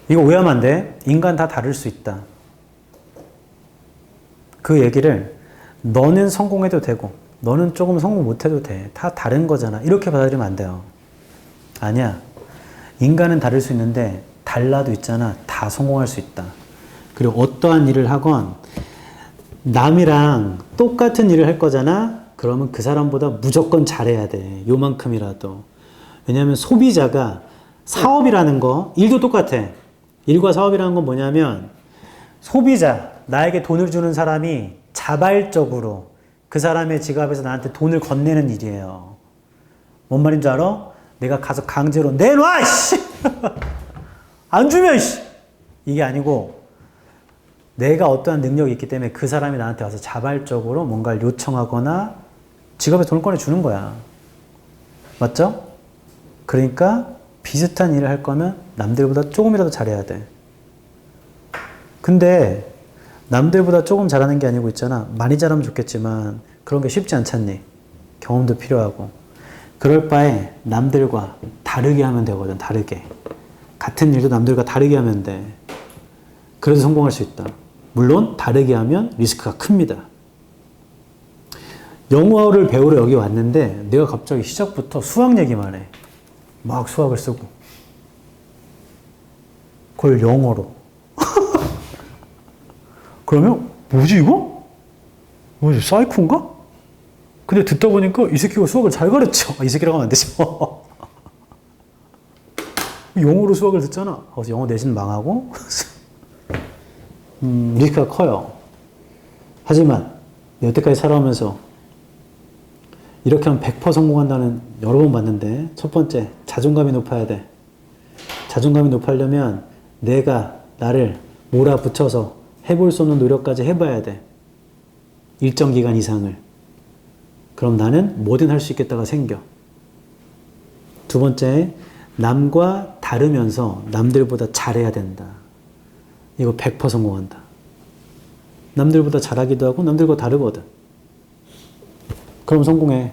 이거 오해하면 안 돼. 인간 다 다를 수 있다. 그 얘기를 너는 성공해도 되고 너는 조금 성공 못해도 돼. 다 다른 거잖아. 이렇게 받아들이면 안 돼요. 아니야. 인간은 다를 수 있는데 달라도 있잖아. 다 성공할 수 있다. 그리고 어떠한 일을 하건 남이랑 똑같은 일을 할 거잖아. 그러면 그 사람보다 무조건 잘해야 돼. 요만큼이라도. 왜냐하면 소비자가 사업이라는 거, 일도 똑같아. 일과 사업이라는 건 뭐냐면 소비자, 나에게 돈을 주는 사람이 자발적으로 그 사람의 지갑에서 나한테 돈을 건네는 일이에요. 뭔 말인지 알아? 내가 가서 강제로 내놔! 씨! 안 주면 씨! 이게 아니고 내가 어떠한 능력이 있기 때문에 그 사람이 나한테 와서 자발적으로 뭔가를 요청하거나 지갑에 돈을 꺼내주는 거야. 맞죠? 그러니까 비슷한 일을 할 거면 남들보다 조금이라도 잘해야 돼. 근데 남들보다 조금 잘하는 게 아니고 있잖아. 많이 잘하면 좋겠지만 그런 게 쉽지 않잖니. 경험도 필요하고. 그럴 바에 남들과 다르게 하면 되거든. 다르게. 같은 일도 남들과 다르게 하면 돼. 그래서 성공할 수 있다. 물론 다르게 하면 리스크가 큽니다. 영어를 배우러 여기 왔는데 내가 갑자기 시작부터 수학 얘기만 해. 막 수학을 쓰고. 그걸 영어로. 그러면 뭐지 이거? 뭐지 사이코인가? 근데 듣다 보니까 이 새끼가 수학을 잘 가르쳐. 이 새끼라고 하면 안 되죠. 영어로 수학을 듣잖아. 그래서 영어 내신 망하고 리스크가 커요. 하지만 여태까지 살아오면서 이렇게 하면 100% 성공한다는 여러 번 봤는데, 첫 번째, 자존감이 높아야 돼. 자존감이 높으려면 내가 나를 몰아붙여서 해볼 수 없는 노력까지 해봐야 돼. 일정 기간 이상을. 그럼 나는 뭐든 할 수 있겠다가 생겨. 두 번째, 남과 다르면서 남들보다 잘해야 된다. 이거 100% 성공한다. 남들보다 잘하기도 하고 남들과 다르거든. 그럼 성공해.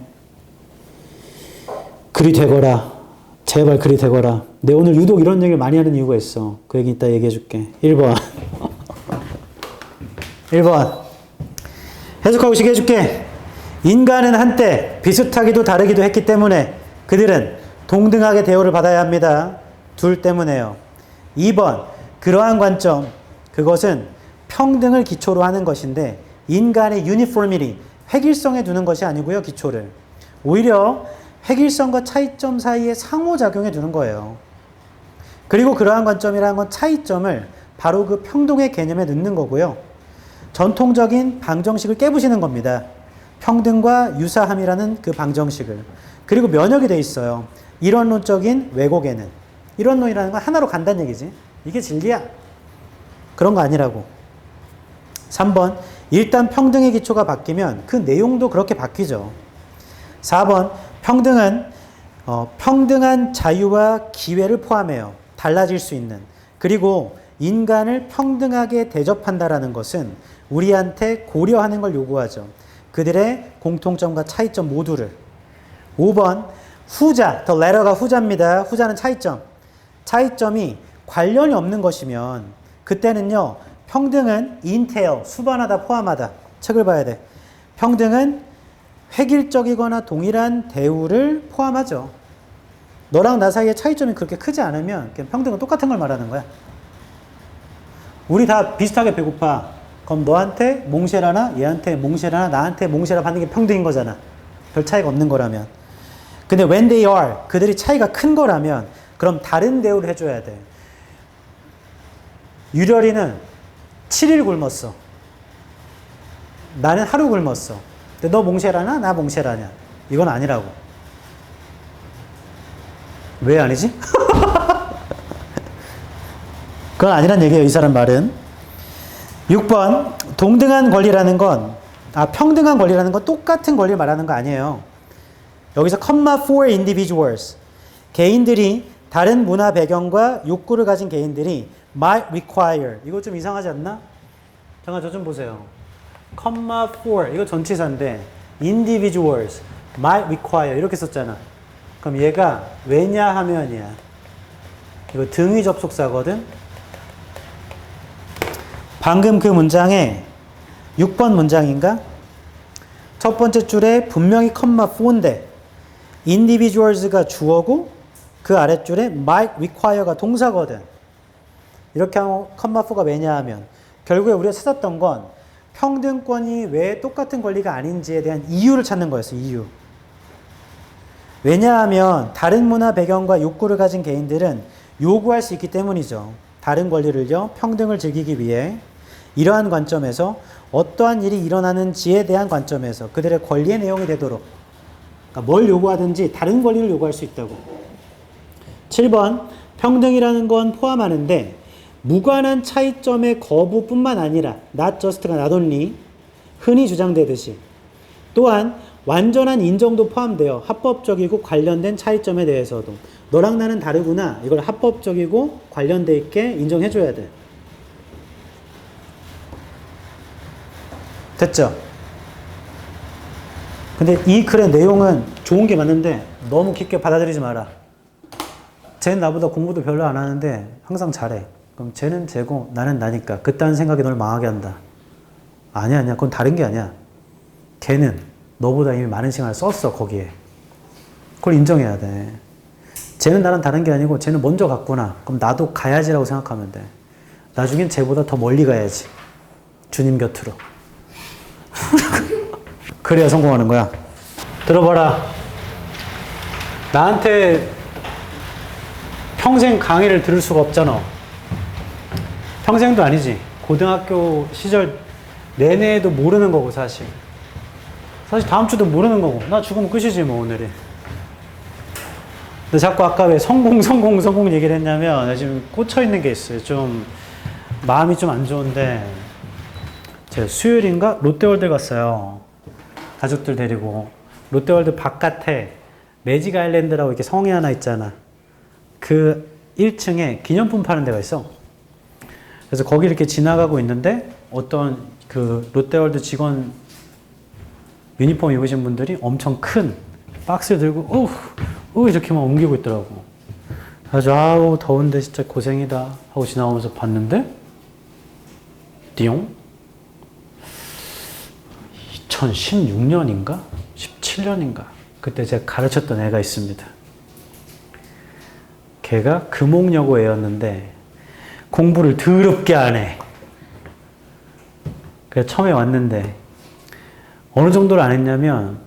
글이 되거라. 제발 글이 되거라. 내가 오늘 유독 이런 얘기를 많이 하는 이유가 있어. 그 얘기 이따 얘기해 줄게. 1번. 1번. 해석하고 시게 해줄게. 인간은 한때 비슷하기도 다르기도 했기 때문에 그들은 동등하게 대우를 받아야 합니다. 둘 때문에요. 2번. 그러한 관점. 그것은 평등을 기초로 하는 것인데 인간의 유니폼이티, 획일성에 두는 것이 아니고요. 기초를. 오히려 획일성과 차이점 사이에 상호작용에 두는 거예요. 그리고 그러한 관점이라는 건 차이점을 바로 그 평등의 개념에 넣는 거고요. 전통적인 방정식을 깨부시는 겁니다. 평등과 유사함이라는 그 방정식을. 그리고 면역이 돼 있어요. 이론론적인 왜곡에는. 이론론이라는 건 하나로 간다는 얘기지. 이게 진리야. 그런 거 아니라고. 3번. 일단 평등의 기초가 바뀌면 그 내용도 그렇게 바뀌죠. 4번. 평등은 평등한 자유와 기회를 포함해요. 달라질 수 있는. 그리고 인간을 평등하게 대접한다라는 것은 우리한테 고려하는 걸 요구하죠. 그들의 공통점과 차이점 모두를. 5번. 후자. The letter가 후자입니다. 후자는 차이점. 차이점이 관련이 없는 것이면 그때는요. 평등은 entail, 수반하다, 포함하다. 책을 봐야 돼. 평등은 획일적이거나 동일한 대우를 포함하죠. 너랑 나 사이의 차이점이 그렇게 크지 않으면 평등은 똑같은 걸 말하는 거야. 우리 다 비슷하게 배고파. 그럼 너한테 몽쉐라나 얘한테 몽쉐라나 나한테 몽쉐라 받는 게 평등인 거잖아. 별 차이가 없는 거라면. 근데 when they are, 그들이 차이가 큰 거라면 그럼 다른 대우를 해줘야 돼. 유렬이는 7일 굶었어. 나는 하루 굶었어. 근데 너 몽쉐라나? 나 몽쉐라냐? 이건 아니라고. 왜 아니지? 그건 아니란 얘기예요. 이 사람 말은. 6번. 동등한 권리라는 건, 평등한 권리라는 건 똑같은 권리를 말하는 거 아니에요. 여기서 comma for individuals. 개인들이 다른 문화 배경과 욕구를 가진 개인들이 might require. 이거 좀 이상하지 않나? 잠깐 저 좀 보세요. comma for. 이거 전치사인데 individuals might require 이렇게 썼잖아. 그럼 얘가 왜냐하면이야. 이거 등위 접속사거든. 방금 그 문장에 6번 문장인가? 첫 번째 줄에 분명히 comma for인데 individuals가 주어고 그 아랫줄에 might require가 동사거든. 이렇게 하면 comma for가 왜냐하면 결국에 우리가 찾았던 건 평등권이 왜 똑같은 권리가 아닌지에 대한 이유를 찾는 거였어. 이유. 왜냐하면 다른 문화 배경과 욕구를 가진 개인들은 요구할 수 있기 때문이죠. 다른 권리를요. 평등을 즐기기 위해 이러한 관점에서 어떠한 일이 일어나는지에 대한 관점에서 그들의 권리의 내용이 되도록 그러니까 뭘 요구하든지 다른 권리를 요구할 수 있다고. 7번. 평등이라는 건 포함하는데 무관한 차이점의 거부뿐만 아니라 not just가 not only 흔히 주장되듯이 또한 완전한 인정도 포함되어 합법적이고 관련된 차이점에 대해서도 너랑 나는 다르구나. 이걸 합법적이고 관련돼 있게 인정해줘야 돼. 됐죠? 근데 이 글의 내용은 좋은 게 맞는데 너무 깊게 받아들이지 마라. 쟤는 나보다 공부도 별로 안 하는데 항상 잘해. 그럼 쟤는 쟤고 나는 나니까 그딴 생각이 널 망하게 한다. 아니야. 그건 다른 게 아니야. 걔는 너보다 이미 많은 시간을 썼어. 거기에. 그걸 인정해야 돼. 쟤는 나랑 다른 게 아니고 쟤는 먼저 갔구나. 그럼 나도 가야지라고 생각하면 돼. 나중엔 쟤보다 더 멀리 가야지. 주님 곁으로. 그래야 성공하는 거야. 들어봐라. 나한테 평생 강의를 들을 수가 없잖아. 평생도 아니지. 고등학교 시절 내내도 모르는 거고, 사실. 사실 다음 주도 모르는 거고. 나 죽으면 끝이지, 뭐, 오늘이. 근데 자꾸 아까 왜 성공 얘기를 했냐면, 나 지금 꽂혀있는 게 있어요. 좀, 마음이 좀 안 좋은데, 제가 수요일인가? 롯데월드 갔어요. 가족들 데리고. 롯데월드 바깥에 매직 아일랜드라고 이렇게 성이 하나 있잖아. 그 1층에 기념품 파는 데가 있어. 그래서 거기 이렇게 지나가고 있는데 어떤 그 롯데월드 직원 유니폼 입으신 분들이 엄청 큰 박스를 들고 이렇게만 옮기고 있더라고. 그래서 아우 더운데 진짜 고생이다 하고 지나가면서 봤는데 띠용 2016년인가 17년인가 그때 제가 가르쳤던 애가 있습니다. 걔가 금옥여고 애였는데 공부를 더럽게 안 해. 그래서 처음에 왔는데 어느 정도를 안 했냐면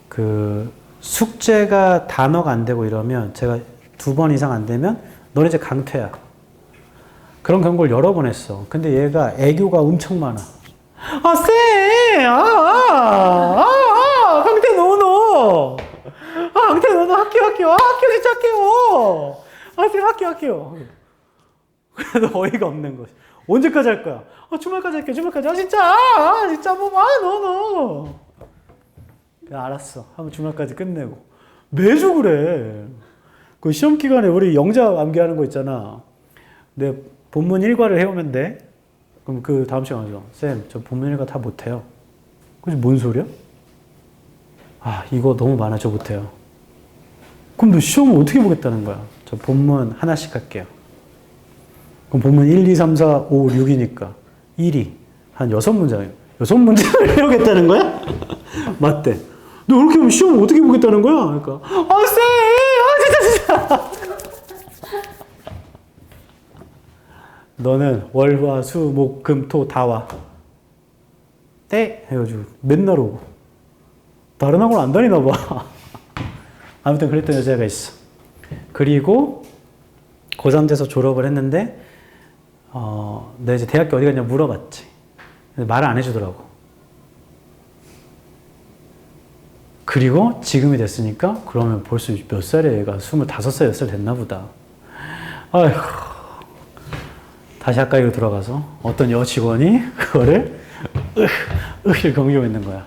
그 숙제가 단어가 안 되고 이러면 제가 2번 이상 안 되면 너는 이제 강퇴야. 그런 경고를 여러 번 했어. 근데 얘가 애교가 엄청 많아. 아, 쌤! 강퇴 노노! 강퇴 노노 학교! 학교 진짜 학교! 쌤 학교! 그래도 어이가 없는 거지. 언제까지 할 거야? 주말까지 할게, 주말까지. 진짜 뭐, 노노! 그래, 알았어. 한번 주말까지 끝내고. 매주 그래. 그 시험 기간에 우리 영작 암기하는 거 있잖아. 내 본문 1과를 해오면 돼. 그럼 그 다음 시간 와서 쌤, 저 본문 1과 다 못해요. 그지 뭔 소리야? 이거 너무 많아, 저 못해요. 그럼 너 시험을 어떻게 보겠다는 거야? 저 본문 하나씩 할게요. 그럼 본문 1, 2, 3, 4, 5, 6이니까 1이 한 6문장이에요. 6문장을 해오겠다는 거야? 맞대. 너 그렇게 하면 시험을 어떻게 보겠다는 거야? 그러니까 쌤! 진짜! 너는 월, 화, 수, 목, 금, 토 다 와. 때! 해가지고 맨날 오고. 다른 학원 안 다니나 봐. 아무튼 그랬던 여자가 있어. 그리고 고3 돼서 졸업을 했는데 내가 이제 대학교 어디 갔냐 물어봤지. 말을 안 해주더라고. 그리고 지금이 됐으니까 그러면 벌써 몇 살이야 얘가 25살, 6살 됐나 보다. 아휴. 다시 아까 이거 들어가서 어떤 여직원이 그거를 이렇게 경기하고 있는 거야.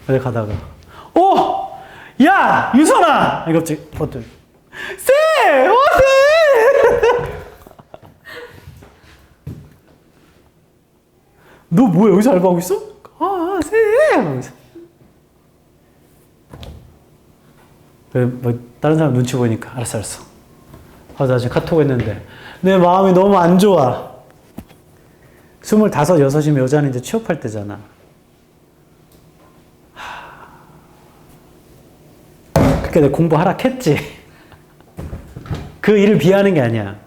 그래서 가다가 야! 유선아! 이거 갑자기 쌤! 쌤! 너 뭐야 여기서 알바하고 있어? 쌤! 그래, 뭐 다른 사람 눈치 보니까 알았어. 나 지금 카톡 했는데 내 마음이 너무 안 좋아. 25, 6이면 여자는 이제 취업할 때잖아. 그러니까 내가 공부 하락했지. 그 일을 비하하는 게 아니야.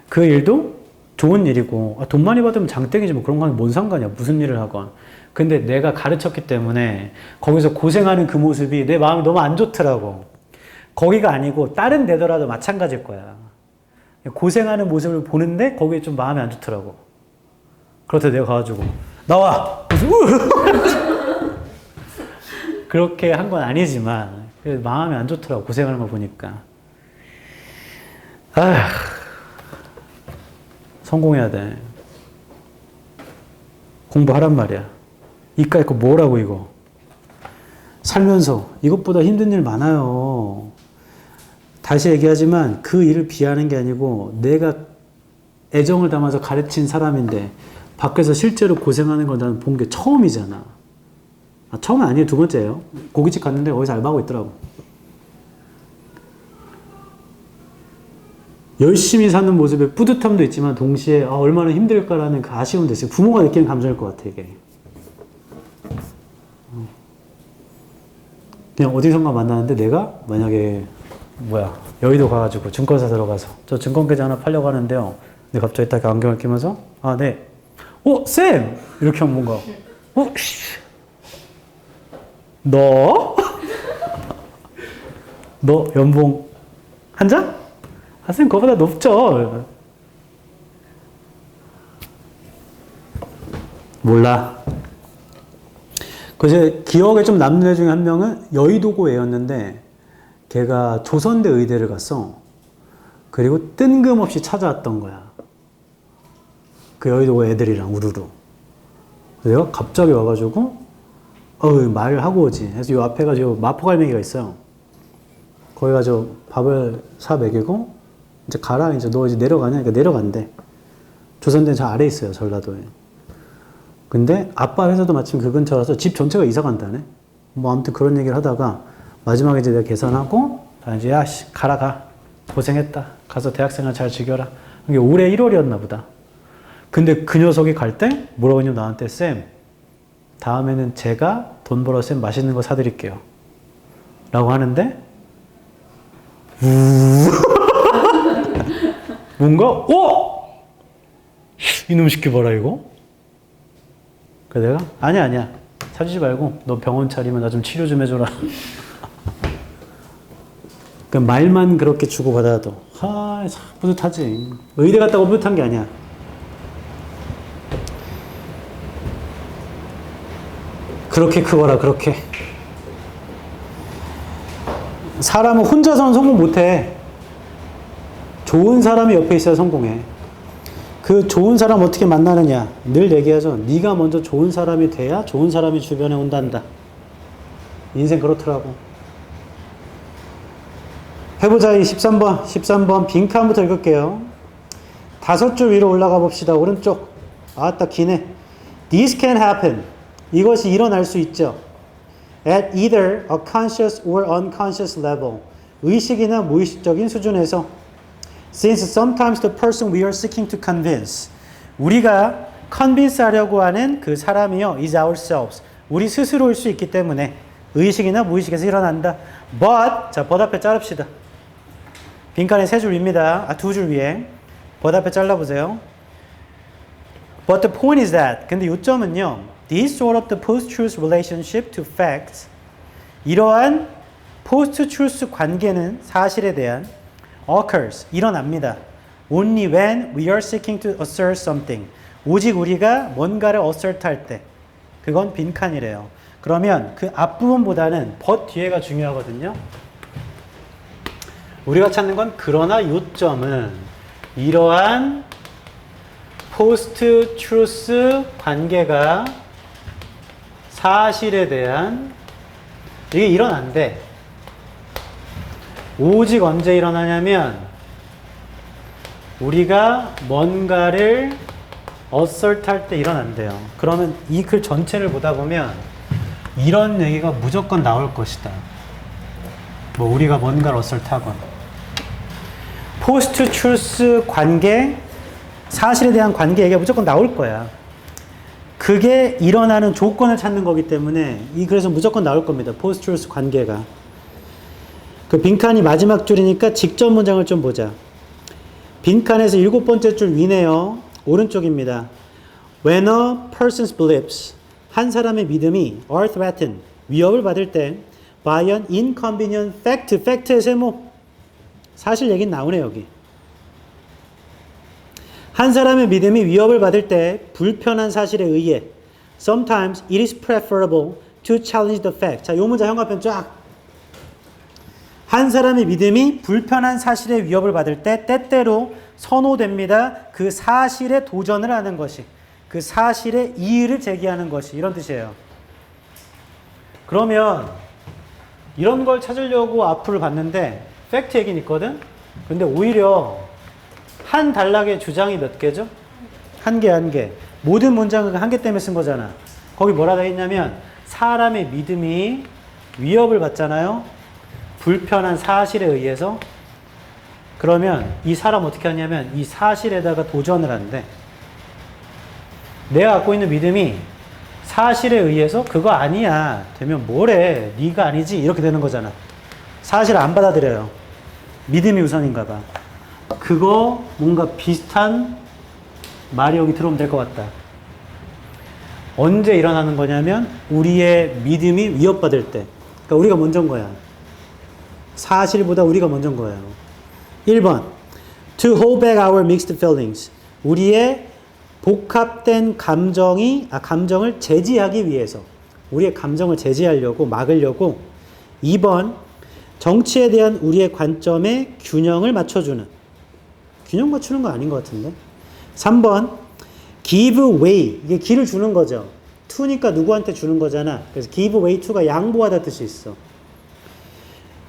그 일도 좋은 일이고 돈 많이 받으면 장땡이지 뭐 그런 거는 뭔 상관이야. 무슨 일을 하건. 근데 내가 가르쳤기 때문에 거기서 고생하는 그 모습이 내 마음이 너무 안 좋더라고. 거기가 아니고 다른 데더라도 마찬가지일 거야. 고생하는 모습을 보는데 거기에 좀 마음이 안 좋더라고. 그렇다 내가 가가지고 나와! 그렇게 한 건 아니지만 마음이 안 좋더라고. 고생하는 거 보니까. 성공해야 돼. 공부하란 말이야. 이까짓 거 뭐라고 이거. 살면서 이것보다 힘든 일 많아요. 다시 얘기하지만 그 일을 비하하는 게 아니고 내가 애정을 담아서 가르친 사람인데 밖에서 실제로 고생하는 걸 나는 본 게 처음이잖아. 처음은 아니에요. 2번째예요. 고깃집 갔는데 거기서 알바하고 있더라고. 열심히 사는 모습에 뿌듯함도 있지만 동시에 얼마나 힘들까라는 그 아쉬움도 있어요. 부모가 느끼는 감정일 것 같아 이게. 그냥 어디선가 만나는데 내가 만약에 여의도 가가지고 증권사 들어가서 저 증권계좌 하나 팔려고 하는데요. 근데 갑자기 딱 안경을 끼면서 네. 쌤! 이렇게 하면 뭔가 너? 너 연봉 한 장? 아, 선생님 그거보다 높죠. 몰라. 그제 기억에 좀 남는 애 중에 한 명은 여의도고 애였는데 걔가 조선대 의대를 갔어. 그리고 뜬금없이 찾아왔던 거야. 그 여의도 애들이랑 우르르. 내가 갑자기 와가지고 말하고 오지. 그래서 요 앞에 가지고 마포갈매기가 있어요. 거기 가지고 밥을 사 먹이고 이제 가라. 이제 너 이제 내려가냐? 그러니까 내려간대. 조선대는 저 아래에 있어요. 전라도에. 근데 아빠 회사도 마침 그 근처라서 집 전체가 이사 간다네. 뭐 아무튼 그런 얘기를 하다가 마지막에 이제 내가 계산하고 이제 야 가라 가. 고생했다. 가서 대학생활 잘 즐겨라. 이게 올해 1월이었나 보다. 근데 그 녀석이 갈 때 뭐라고 했냐면 나한테 쌤 다음에는 제가 돈 벌어 쌤 맛있는 거 사드릴게요. 라고 하는데 뭔가 이놈 시키 봐라 이거. 그래서 내가 아니야 사주지 말고 너 병원 차리면 나 좀 치료 좀 해줘라. 그러니까 말만 그렇게 주고받아도 뿌듯하지. 의대 갔다고 뿌듯한 게 아니야. 그렇게 크거라 그렇게. 사람은 혼자서는 성공 못해. 좋은 사람이 옆에 있어야 성공해. 그 좋은 사람 어떻게 만나느냐. 늘 얘기하죠. 네가 먼저 좋은 사람이 돼야 좋은 사람이 주변에 온단다. 인생 그렇더라고. 해보자. 이 13번 빈칸부터 읽을게요. 5줄 위로 올라가 봅시다. 오른쪽. 아따 기네. This can happen. 이것이 일어날 수 있죠. At either a conscious or unconscious level. 의식이나 무의식적인 수준에서. Since sometimes the person we are seeking to convince. 우리가 convince 하려고 하는 그 사람이요. is ourselves. 우리 스스로일 수 있기 때문에 의식이나 무의식에서 일어난다. But, 자, but 앞에 자릅시다. 빈칸에 3줄 위입니다. 2줄 위에. but 앞에 잘라보세요. But the point is that, 근데 요점은요. This sort of the post-truth relationship to facts. 이러한 post-truth 관계는 사실에 대한 occurs, 일어납니다. Only when we are seeking to assert something. 오직 우리가 뭔가를 assert 할 때. 그건 빈칸이래요. 그러면 그 앞부분보다는 but 뒤에가 중요하거든요. 우리가 찾는 건 그러나 요점은 이러한 post-truth 관계가 사실에 대한 이게 일어난대. 오직 언제 일어나냐면 우리가 뭔가를 assert 할 때 일어난대요. 그러면 이 글 전체를 보다 보면 이런 얘기가 무조건 나올 것이다. 뭐 우리가 뭔가를 assert 하건. post-truth 관계, 사실에 대한 관계 얘기가 무조건 나올 거야. 그게 일어나는 조건을 찾는 거기 때문에 그래서 무조건 나올 겁니다. post-truth 관계가. 그 빈칸이 마지막 줄이니까 직접 문장을 좀 보자. 빈칸에서 7번째 줄 위네요. 오른쪽입니다. When a person's beliefs, 한 사람의 믿음이 are threatened, 위협을 받을 때 by an inconvenient fact, fact의 세모. 사실 얘기는 나오네 여기. 한 사람의 믿음이 위협을 받을 때 불편한 사실에 의해 sometimes it is preferable to challenge the fact. 자, 요 문장 형광펜 쫙. 한 사람의 믿음이 불편한 사실에 위협을 받을 때 때때로 선호됩니다. 그 사실에 도전을 하는 것이. 그 사실에 이의를 제기하는 것이. 이런 뜻이에요. 그러면 이런 걸 찾으려고 앞을 봤는데 팩트 얘기는 있거든? 근데 오히려 한 단락의 주장이 몇 개죠? 한 개. 모든 문장은 한 개 때문에 쓴 거잖아. 거기 뭐라 돼 있냐면 사람의 믿음이 위협을 받잖아요. 불편한 사실에 의해서. 그러면 이 사람 어떻게 하냐면 이 사실에다가 도전을 한대. 내가 갖고 있는 믿음이 사실에 의해서 그거 아니야 되면 뭐래, 네가 아니지 이렇게 되는 거잖아. 사실을 안 받아들여요. 믿음이 우선인가 봐. 그거 뭔가 비슷한 말이 여기 들어오면 될 것 같다. 언제 일어나는 거냐면 우리의 믿음이 위협받을 때. 그러니까 우리가 먼저인 거야. 사실보다 우리가 먼저인 거예요. 1번. To hold back our mixed feelings. 우리의 복합된 감정을 제지하기 위해서. 우리의 감정을 제지하려고, 막으려고. 2번. 정치에 대한 우리의 관점에 균형을 맞춰주는. 균형 맞추는 거 아닌 것 같은데. 3번. give way. 이게 길을 주는 거죠. to니까 누구한테 주는 거잖아. 그래서 give way to가 양보하다 뜻이 있어.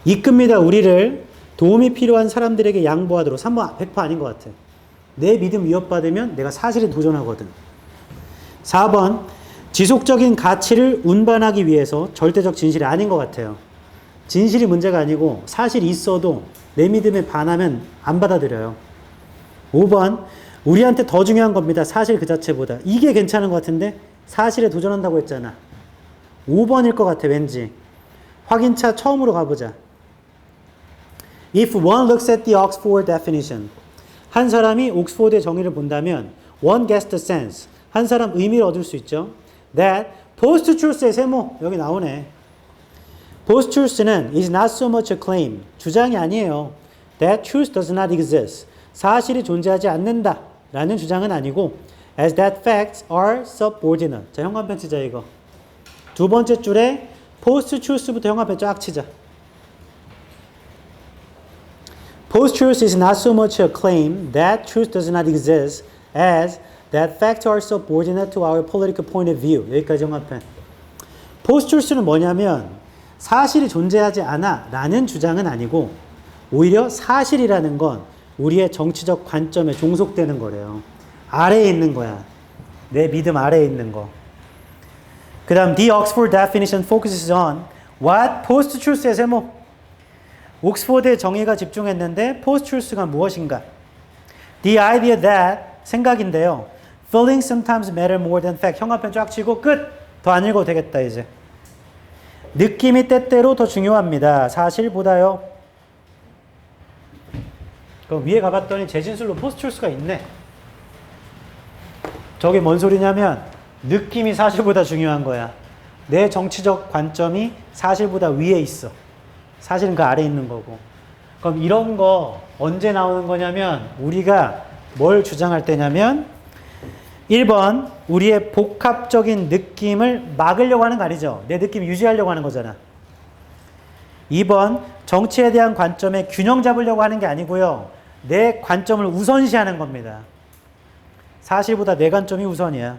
이끕니다. 우리를 도움이 필요한 사람들에게 양보하도록. 3번 100% 아닌 것 같아. 내 믿음 위협받으면 내가 사실에 도전하거든. 4번 지속적인 가치를 운반하기 위해서. 절대적 진실이 아닌 것 같아요. 진실이 문제가 아니고 사실이 있어도 내 믿음에 반하면 안 받아들여요. 5번 우리한테 더 중요한 겁니다. 사실 그 자체보다. 이게 괜찮은 것 같은데 사실에 도전한다고 했잖아. 5번일 것 같아 왠지. 확인차 처음으로 가보자. If one looks at the Oxford definition. 한 사람이 옥스포드의 정의를 본다면 one gets the sense. 한 사람 의미를 얻을 수 있죠. That post-truth의 세모. 여기 나오네. Post-truth는 is not so much a claim. 주장이 아니에요. That truth does not exist. 사실이 존재하지 않는다. 라는 주장은 아니고 as that facts are subordinate. 자, 형광펜 치자 이거. 두 번째 줄에 post-truth부터 형광펜 쫙 치자. Post-truth is not so much a claim that truth does not exist as that facts are subordinate to our political point of view. 여기까지 형광펜. Post-truth는 뭐냐면 사실이 존재하지 않아 라는 주장은 아니고 오히려 사실이라는 건 우리의 정치적 관점에 종속되는 거래요. 아래에 있는 거야. 내 믿음 아래에 있는 거. 그 다음 The Oxford definition focuses on what post-truth의 세모. 옥스포드의 정의가 집중했는데 post-truth가 무엇인가? The idea that 생각인데요. Feelings sometimes matter more than fact. 형광펜 쫙 치고 끝! 더 안 읽어도 되겠다 이제. 느낌이 때때로 더 중요합니다. 사실보다요. 그럼 위에 가봤더니 재진술로 post-truth가 있네. 저게 뭔 소리냐면 느낌이 사실보다 중요한 거야. 내 정치적 관점이 사실보다 위에 있어. 사실은 그 아래에 있는 거고. 그럼 이런 거 언제 나오는 거냐면 우리가 뭘 주장할 때냐면 1번 우리의 복합적인 느낌을 막으려고 하는 거 아니죠. 내 느낌 유지하려고 하는 거잖아. 2번 정치에 대한 관점에 균형 잡으려고 하는 게 아니고요. 내 관점을 우선시하는 겁니다. 사실보다 내 관점이 우선이야.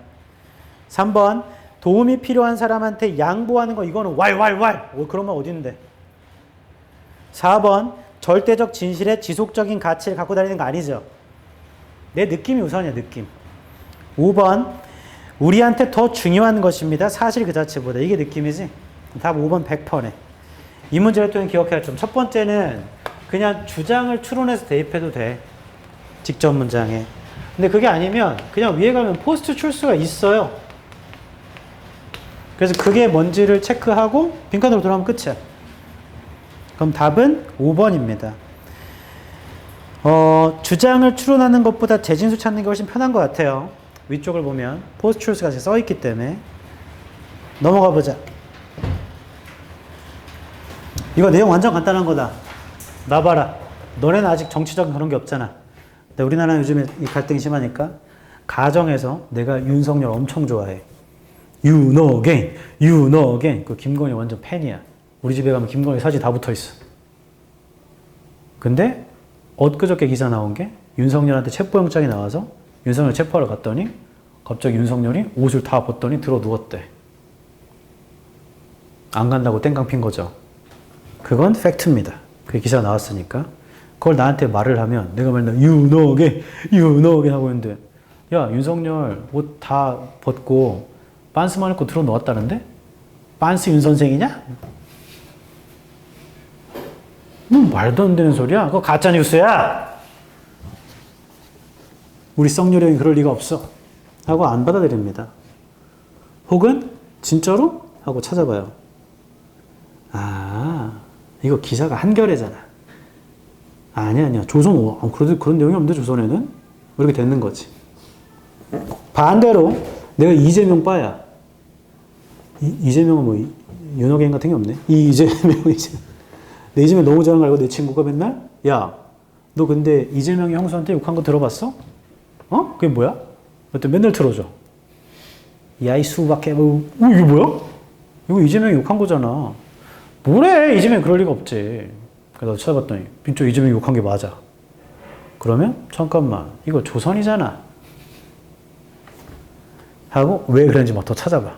3번 도움이 필요한 사람한테 양보하는 거. 이거는 왈. 그런 말 어딨는데. 4번 절대적 진실의 지속적인 가치를 갖고 다니는 거 아니죠. 내 느낌이 우선이야. 느낌. 5번 우리한테 더 중요한 것입니다. 사실 그 자체보다. 이게 느낌이지. 답 5번 100%네. 이 문제를 또 기억해야 할 점. 첫 번째는 그냥 주장을 추론해서 대입해도 돼. 직접 문장에. 근데 그게 아니면 그냥 위에 가면 포스트 출수가 있어요. 그래서 그게 뭔지를 체크하고 빈칸으로 돌아가면 끝이야. 그럼 답은 5번입니다. 주장을 추론하는 것보다 재진수 찾는 게 훨씬 편한 것 같아요. 위쪽을 보면 포스트 출수가 써있기 때문에. 넘어가 보자. 이거 내용 완전 간단한 거다. 나 봐라. 너네는 아직 정치적인 그런 게 없잖아. 근데 우리나라는 요즘에 이 갈등이 심하니까 가정에서 내가 윤석열 엄청 좋아해. You know again. 그 김건희 완전 팬이야. 우리 집에 가면 김건희 사진 다 붙어 있어. 근데 엊그저께 기사 나온 게 윤석열한테 체포영장이 나와서 윤석열 체포하러 갔더니 갑자기 윤석열이 옷을 다 벗더니 들어 누웠대. 안 간다고 땡깡 핀 거죠. 그건 팩트입니다. 그게 기사가 나왔으니까. 그걸 나한테 말을 하면 내가 맨날 You know again 하고 있는데 야 윤석열 옷 다 벗고 빤스만 입고 들어 놓았다는데? 빤스 윤 선생이냐? 말도 안 되는 소리야. 그거 가짜 뉴스야. 우리 썩녀리 형이 그럴 리가 없어. 하고 안 받아들입니다. 혹은 진짜로? 하고 찾아봐요. 아, 이거 기사가 한겨레잖아. 아니야. 조선, 그래도 그런 내용이 없는데 조선에는? 이렇게 되는 거지. 반대로 내가 이재명 빠야. 이재명은 뭐 윤호개인 같은 게 없네. 이재명. 내 이재명 너무 잘하는 거 알고 내 친구가 맨날 야, 너 근데 이재명이 형수한테 욕한 거 들어봤어? 어? 그게 뭐야? 그때 맨날 틀어줘. 야, 이 수박해. 이게 뭐야? 이거 이재명이 욕한 거잖아. 뭐래? 이재명이 그럴 리가 없지. 그래서 찾아봤더니 민초 이재명이 욕한 게 맞아. 그러면 잠깐만, 이거 조선이잖아 하고 왜 그런지 막 더 찾아봐.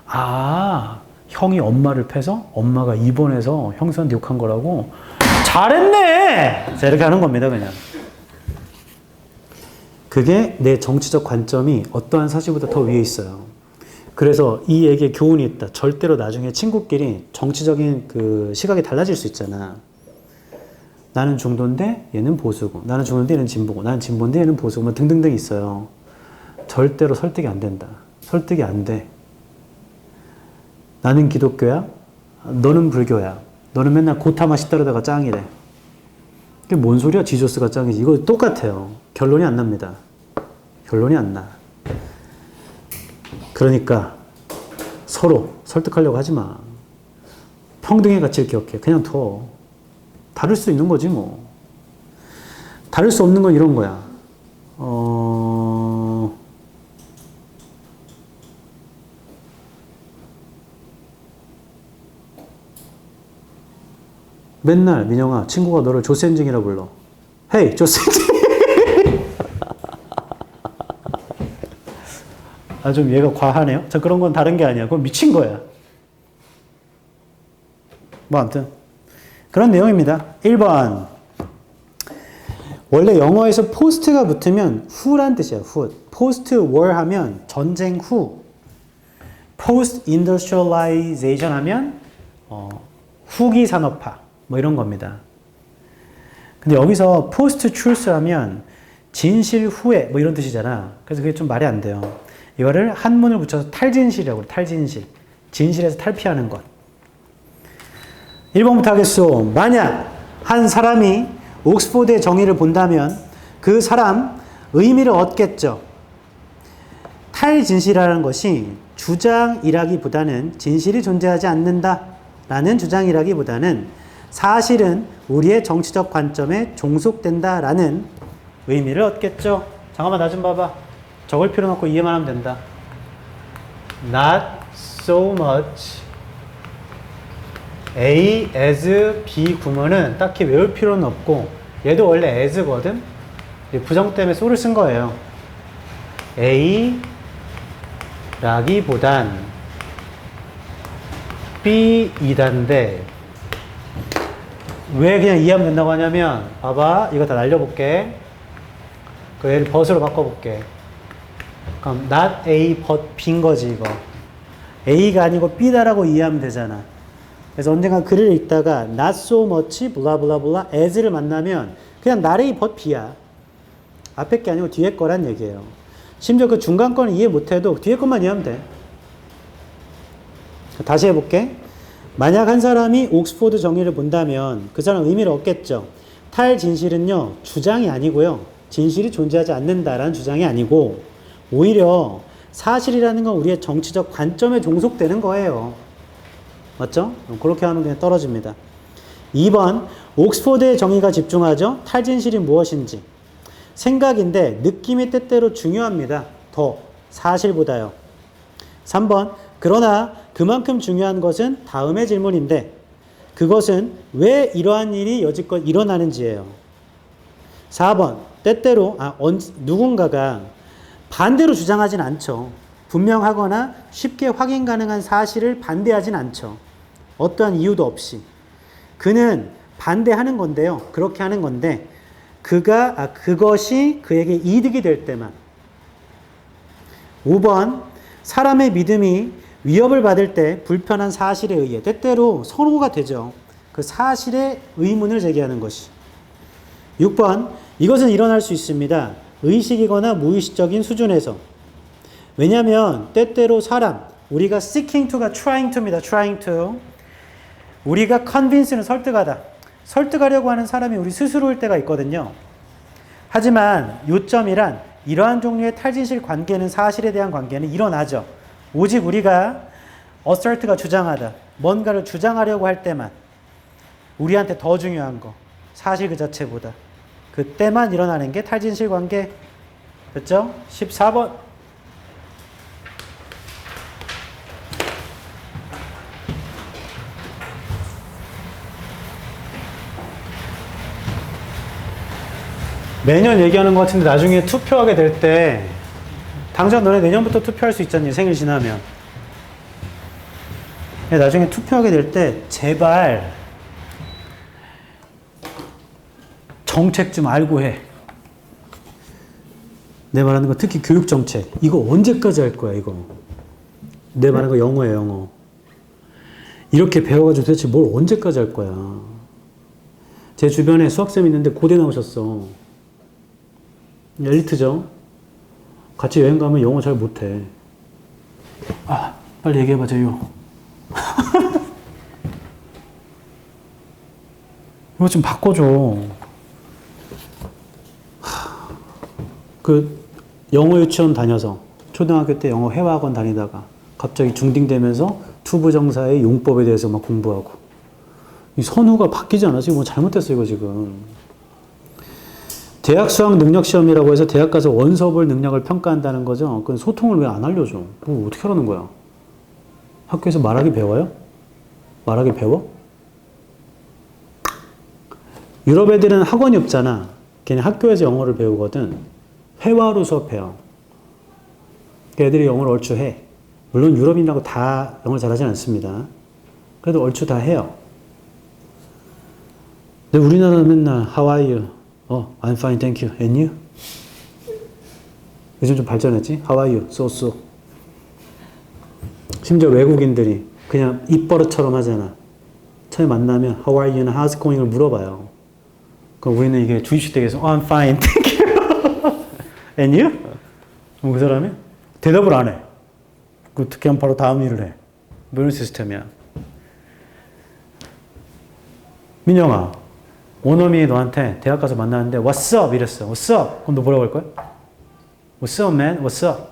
아, 형이 엄마를 패서 엄마가 입원해서 형수한테 욕한 거라고? 잘했네! 자, 이렇게 하는 겁니다, 그냥. 그게 내 정치적 관점이 어떠한 사실보다 더 위에 있어요. 그래서 이 얘기에 교훈이 있다. 절대로 나중에 친구끼리 정치적인 그 시각이 달라질 수 있잖아. 나는 중도인데 얘는 보수고, 나는 중도인데 얘는 진보고, 나는 진보인데 얘는 보수고, 뭐 등등등 있어요. 절대로 설득이 안 된다. 설득이 안 돼. 나는 기독교야. 너는 불교야. 너는 맨날 고타마시 따르다가 짱이래. 이게 뭔 소리야? 지저스가 짱이지. 이거 똑같아요. 결론이 안 납니다. 결론이 안 나. 그러니까 서로 설득하려고 하지 마. 평등의 가치를 기억해. 그냥 둬. 다를 수 있는 거지 뭐. 다를 수 없는 건 이런 거야. 맨날 민영아, 친구가 너를 조센징이라 불러. 헤이, 조센징. 아, 좀 얘가 과하네요. 자, 그런 건 다른 게 아니야. 그건 미친 거야. 뭐, 아무튼. 그런 내용입니다. 1번. 원래 영어에서 post가 붙으면 후란 뜻이야, 후. post war 하면 전쟁 후. post industrialization 하면, 후기 산업화. 뭐 이런 겁니다. 근데 여기서 post truth 하면 진실 후에 뭐 이런 뜻이잖아. 그래서 그게 좀 말이 안 돼요. 이거를 한문을 붙여서 탈진실이라고 그래. 탈진실. 진실에서 탈피하는 것. 1번부터 하겠소. 만약 한 사람이 옥스포드의 정의를 본다면 그 사람 의미를 얻겠죠. 탈진실이라는 것이 주장이라기보다는 진실이 존재하지 않는다라는 주장이라기보다는 사실은 우리의 정치적 관점에 종속된다라는 의미를 얻겠죠. 잠깐만 나 좀 봐봐. 적을 필요는 없고 이해만 하면 된다. Not so much A as B 구문은 딱히 외울 필요는 없고 얘도 원래 as거든. 부정 때문에 so를 쓴 거예요. A 라기보단 B 이단데 왜 그냥 이해하면 된다고 하냐면 봐봐, 이거 다 날려볼게. 그 얘를 but으로 바꿔볼게. 그럼 not A but B인 거지 이거. A가 아니고 B다라고 이해하면 되잖아. 그래서 언젠가 글을 읽다가 not so much 블라블라블라 as를 만나면 그냥 not A but B야. 앞에 게 아니고 뒤에 거란 얘기예요. 심지어 그 중간 거는 이해 못해도 뒤에 것만 이해하면 돼. 다시 해볼게. 만약 한 사람이 옥스포드 정의를 본다면 그 사람 의미를 얻겠죠. 탈진실은요, 주장이 아니고요. 진실이 존재하지 않는다라는 주장이 아니고 오히려 사실이라는 건 우리의 정치적 관점에 종속되는 거예요. 맞죠? 그렇게 하면 그냥 떨어집니다. 2번, 옥스포드의 정의가 집중하죠. 탈진실이 무엇인지. 생각인데 느낌이 때때로 중요합니다. 더 사실보다요. 3번, 그러나 그만큼 중요한 것은 다음의 질문인데 그것은 왜 이러한 일이 여지껏 일어나는지예요. 4번, 때때로 누군가가 반대로 주장하진 않죠. 분명하거나 쉽게 확인 가능한 사실을 반대하진 않죠. 어떠한 이유도 없이. 그는 반대하는 건데요. 그렇게 하는 건데 그것이 그에게 이득이 될 때만. 5번, 사람의 믿음이 위협을 받을 때 불편한 사실에 의해 때때로 선호가 되죠. 그 사실에 의문을 제기하는 것이. 6번, 이것은 일어날 수 있습니다. 의식이거나 무의식적인 수준에서. 왜냐하면 때때로 사람, 우리가 seeking to가 trying to입니다. trying to. 우리가 convince는 설득하다. 설득하려고 하는 사람이 우리 스스로일 때가 있거든요. 하지만 요점이란 이러한 종류의 탈진실 관계는 사실에 대한 관계는 일어나죠. 오직 우리가 assert가 주장하다. 뭔가를 주장하려고 할 때만. 우리한테 더 중요한 거. 사실 그 자체보다. 그때만 일어나는 게 탈진실 관계. 됐죠? 14번. 매년 얘기하는 것 같은데 나중에 투표하게 될 때 당장 너네 내년부터 투표할 수 있잖니, 생일 지나면. 나중에 투표하게 될 때 제발 정책 좀 알고 해. 내 말하는 거 특히 교육정책. 이거 언제까지 할 거야, 이거. 내 말하는 거 영어예요, 영어. 이렇게 배워가지고 도대체 뭘 언제까지 할 거야. 제 주변에 수학생이 있는데 고대 나오셨어. 엘리트죠? 같이 여행 가면 영어 잘 못해. 아, 빨리 얘기해봐, 제유. 이거 좀 바꿔줘. 그 영어 유치원 다녀서 초등학교 때 영어 회화학원 다니다가 갑자기 중딩 되면서 투부정사의 용법에 대해서 막 공부하고. 이 선우가 바뀌지 않았어? 이거 뭐 잘못됐어, 이거 지금. 대학 수학 능력 시험이라고 해서 대학 가서 원서볼 능력을 평가한다는 거죠. 그건 소통을 왜 안 알려줘? 그거 어떻게 하라는 거야? 학교에서 말하기 배워요? 말하기 배워? 유럽 애들은 학원이 없잖아. 걔네 학교에서 영어를 배우거든. 회화로 수업해요. 애들이 영어를 얼추 해. 물론 유럽인이라고 다 영어를 잘하진 않습니다. 그래도 얼추 다 해요. 근데 우리나라는 맨날 How are you? I'm fine, thank you. And you? 요즘 좀 발전했지? How are you? So, so. 심지어 외국인들이 그냥 입버릇처럼 하잖아. 처음에 만나면 How are you? How's it going?을 물어봐요. 그럼 우리는 이게 주입식 되겠어. I'm fine, thank you. And you? 그 사람이 대답을 안 해. 어떻게 하면 바로 다음 일을 해. 뭐 이런 시스템이야. 민영아, 원어민이 너한테 대학 가서 만나는데 What's up? 이랬어. What's up? 그럼 너 뭐라고 할 거야? What's up, man? What's up?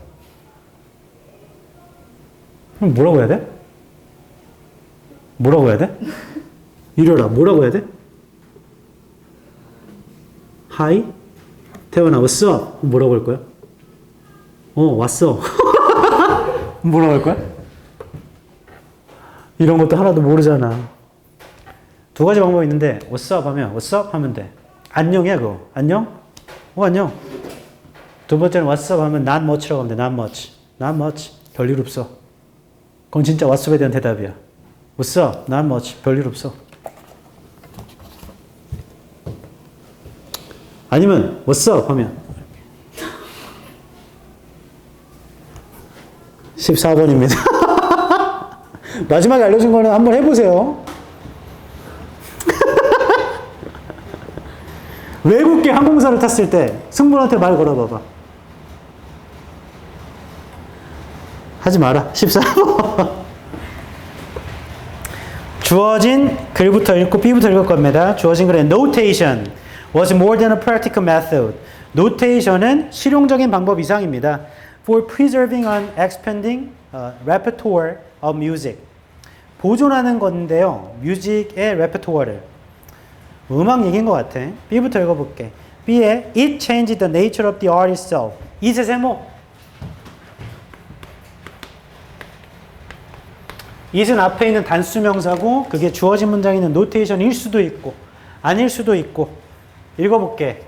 그럼 뭐라고 해야 돼? 뭐라고 해야 돼? 이래라. 뭐라고 해야 돼? Hi? 태원아, What's up? 뭐라고 할 거야? 왔어. 뭐라고 할 거야? 이런 것도 하나도 모르잖아. 두 가지 방법이 있는데 What's up 하면 What's up 하면 돼. 안녕이야 그거. 안녕? 안녕. 두 번째는 What's up 하면 Not much라고 하면 돼. Not much. Not much. 별일 없어. 그건 진짜 What's up에 대한 대답이야. What's up? Not much. 별일 없어. 아니면 What's up 하면 14번입니다. 마지막에 알려준 거는 한번 해보세요. 외국계 항공사를 탔을 때 승무원한테 말 걸어봐봐. 하지 마라. 14번. 주어진 글부터 읽고 B부터 읽을 겁니다. 주어진 글의 notation was more than a practical method. notation은 실용적인 방법 이상입니다. For preserving and expanding repertoire of music. 보존하는 건데요. 뮤직의 레퍼토어를. 음악 얘기인 것 같아. B부터 읽어볼게. B에 It changed the nature of the art itself. it의 세모. it은 앞에 있는 단수명사고 그게 주어진 문장에 있는 노테이션일 수도 있고 아닐 수도 있고. 읽어볼게.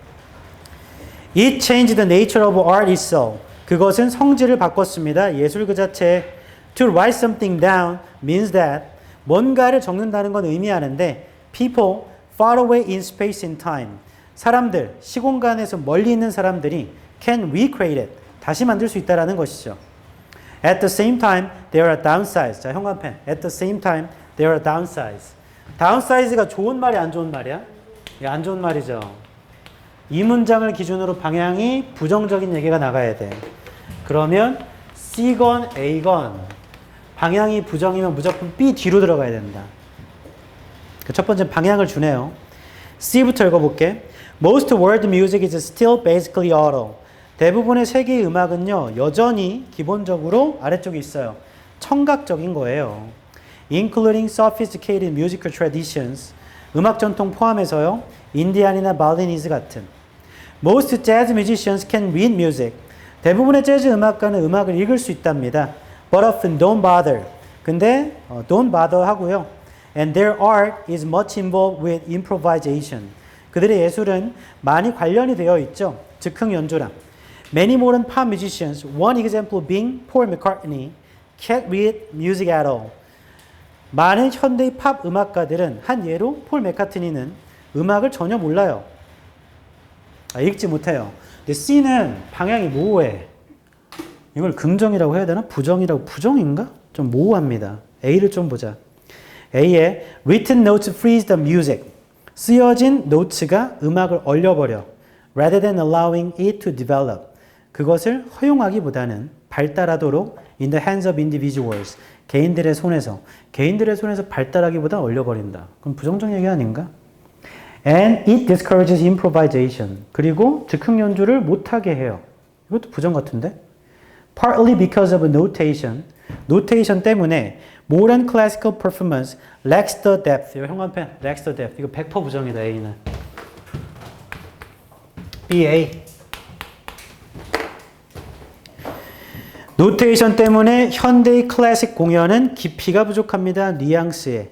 It changed the nature of art itself. 그것은 성질을 바꿨습니다. 예술 그 자체. To write something down means that 뭔가를 적는다는 건 의미하는데 people far away in space and time. 사람들, 시공간에서 멀리 있는 사람들이 can recreate it. 다시 만들 수 있다는 것이죠. At the same time, there are downsides. 자, 형광펜. At the same time, there are downsides. downside가 좋은 말이 안 좋은 말이야? 예, 안 좋은 말이죠. 이 문장을 기준으로 방향이 부정적인 얘기가 나가야 돼. 그러면 C건 A건 방향이 부정이면 무조건 B 뒤로 들어가야 된다. 첫 번째 방향을 주네요. C부터 읽어볼게. Most world music is still basically auto. 대부분의 세계의 음악은요, 여전히 기본적으로 아래쪽에 있어요. 청각적인 거예요. Including sophisticated musical traditions. 음악 전통 포함해서요. 인디안이나 발리니즈 같은. Most jazz musicians can read music. 대부분의 재즈 음악가는 음악을 읽을 수 있답니다. But often don't bother. 근데 don't bother 하고요. And their art is much involved with improvisation. 그들의 예술은 많이 관련이 되어 있죠. 즉흥 연주랑. Many modern pop musicians, one example being Paul McCartney, can't read music at all. 많은 현대의 팝 음악가들은 한 예로 폴 맥카트니는 음악을 전혀 몰라요. 읽지 못해요. 근데 C는 방향이 모호해. 이걸 긍정이라고 해야 되나? 부정이라고, 부정인가? 좀 모호합니다. A를 좀 보자. A에 written notes freeze the music. 쓰여진 노트가 음악을 얼려버려. Rather than allowing it to develop. 그것을 허용하기보다는 발달하도록 in the hands of individuals. 개인들의 손에서 발달하기보다 얼려버린다. 그럼 부정적 얘기 아닌가? And it discourages improvisation. 그리고 즉흥 연주를 못하게 해요. 이것도 부정 같은데? Partly because of notation. 노테이션 때문에 modern classical performance lacks the depth. 이거 형광펜 lacks the depth. 이거 100% 부정이다. A는. B, A. 노테이션 때문에 현대의 클래식 공연은 깊이가 부족합니다. 뉘앙스에.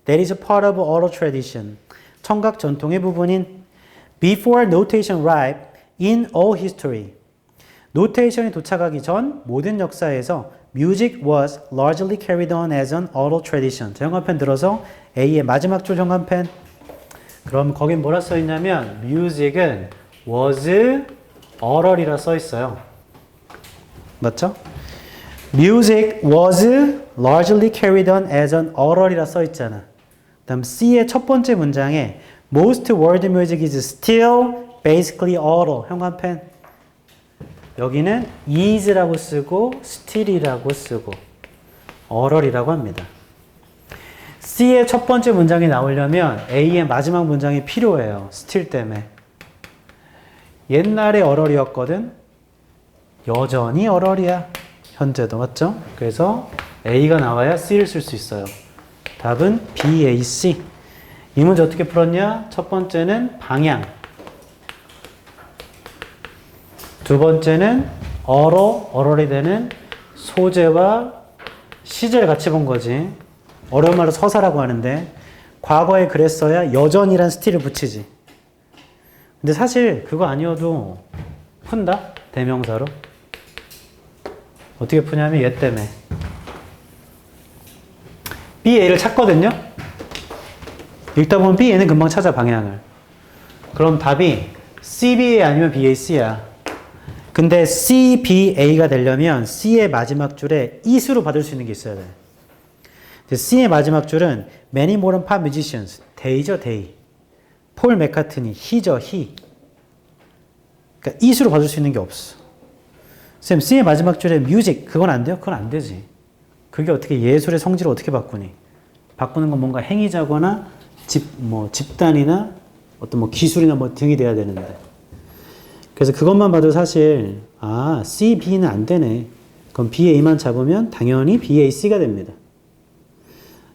That is a part of oral tradition. 청각 전통의 부분인 Before notation arrived in all history. 노테이션이 도착하기 전 모든 역사에서 Music was largely carried on as an oral tradition. 자, 형광펜 들어서 A의 마지막 줄 형광펜. 그럼 거긴 뭐라 써있냐면 Music은 was oral이라 써있어요. 맞죠? Music was largely carried on as an oral이라 써있잖아. 다음 C의 첫 번째 문장에 Most world music is still basically oral. 형광펜. 여기는 is라고 쓰고 still이라고 쓰고 oral이라고 합니다. C의 첫 번째 문장이 나오려면 A의 마지막 문장이 필요해요. still 때문에. 옛날에 oral이었거든. 여전히 oral이야. 현재도 맞죠? 그래서 A가 나와야 C를 쓸 수 있어요. 답은 B, A, C. 이 문제 어떻게 풀었냐? 첫 번째는 방향. 두 번째는 oral이 되는 소재와 시제를 같이 본 거지. 어려운 말로 서사라고 하는데 과거에 그랬어야 여전이란 still을 붙이지. 근데 사실 그거 아니어도 푼다? 대명사로. 어떻게 푸냐면 얘 때문에. B, A를 찾거든요? 읽다 보면 B, A는 금방 찾아 방향을. 그럼 답이 C, B, A 아니면 B, A, C야. 근데 C, B, A가 되려면 C의 마지막 줄에 it으로 받을 수 있는 게 있어야 돼. C의 마지막 줄은 Many modern pop musicians. they죠, they. 폴 맥카트니, he죠, he. 그러니까 it으로 받을 수 있는 게 없어. 쌤, C의 마지막 줄에 music. 그건 안 돼요? 그건 안 되지. 그게 어떻게 예술의 성질을 어떻게 바꾸니? 바꾸는 건 뭔가 행위자거나 집단이나 어떤 기술이나 등이 돼야 되는데. 그래서 그것만 봐도 사실 C, B는 안 되네. 그럼 B, A만 잡으면 당연히 B, A, C가 됩니다.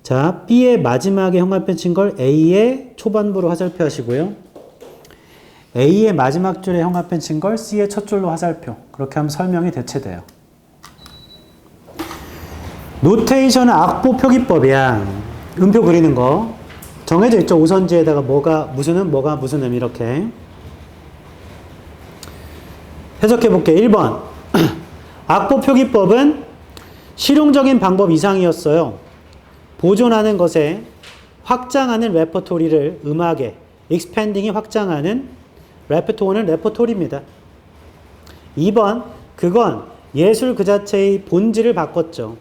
자, B의 마지막에 형광펜 친 걸 A의 초반부로 화살표 하시고요. A의 마지막 줄에 형광펜 친 걸 C의 첫 줄로 화살표. 그렇게 하면 설명이 대체돼요. 노테이션은 악보 표기법이야. 음표 그리는 거. 정해져 있죠. 우선지에다가 뭐가 무슨 음 이렇게. 해석해 볼게요. 1번. 악보 표기법은 실용적인 방법 이상이었어요. 보존하는 것에 확장하는 레퍼토리를 음악에 expanding이 확장하는 레퍼토리는 레퍼토리입니다. 2번. 그건 예술 그 자체의 본질을 바꿨죠.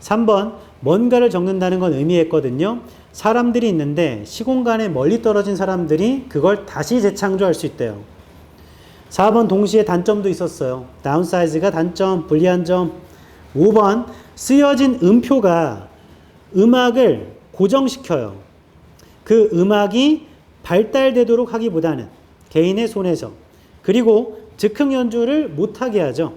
3번. 뭔가를 적는다는 건 의미했거든요. 사람들이 있는데 시공간에 멀리 떨어진 사람들이 그걸 다시 재창조할 수 있대요. 4번 동시에 단점도 있었어요. 다운사이즈가 단점, 불리한 점. 5번 쓰여진 음표가 음악을 고정시켜요. 그 음악이 발달되도록 하기보다는 개인의 손에서. 그리고 즉흥 연주를 못하게 하죠.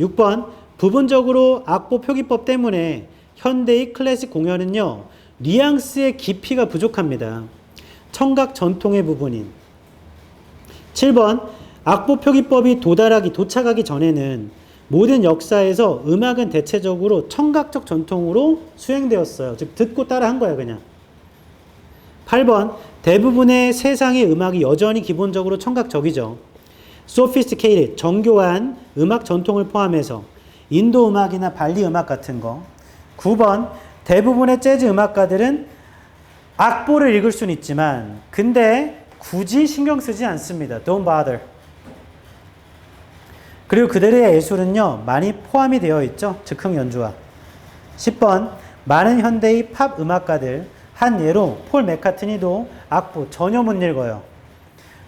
6번 부분적으로 악보 표기법 때문에 현대의 클래식 공연은요. 뉘앙스의 깊이가 부족합니다. 청각 전통의 부분인. 7번 악보 표기법이 도착하기 전에는 모든 역사에서 음악은 대체적으로 청각적 전통으로 수행되었어요. 즉 듣고 따라 한 거야 그냥. 8번 대부분의 세상의 음악이 여전히 기본적으로 청각적이죠. sophisticated, 정교한 음악 전통을 포함해서 인도 음악이나 발리 음악 같은 거. 9번 대부분의 재즈 음악가들은 악보를 읽을 수는 있지만 근데 굳이 신경 쓰지 않습니다. Don't bother. 그리고 그들의 예술은요 많이 포함이 되어 있죠. 즉흥 연주와. 10번 많은 현대의 팝 음악가들, 한 예로 폴 맥카트니도 악보 전혀 못 읽어요.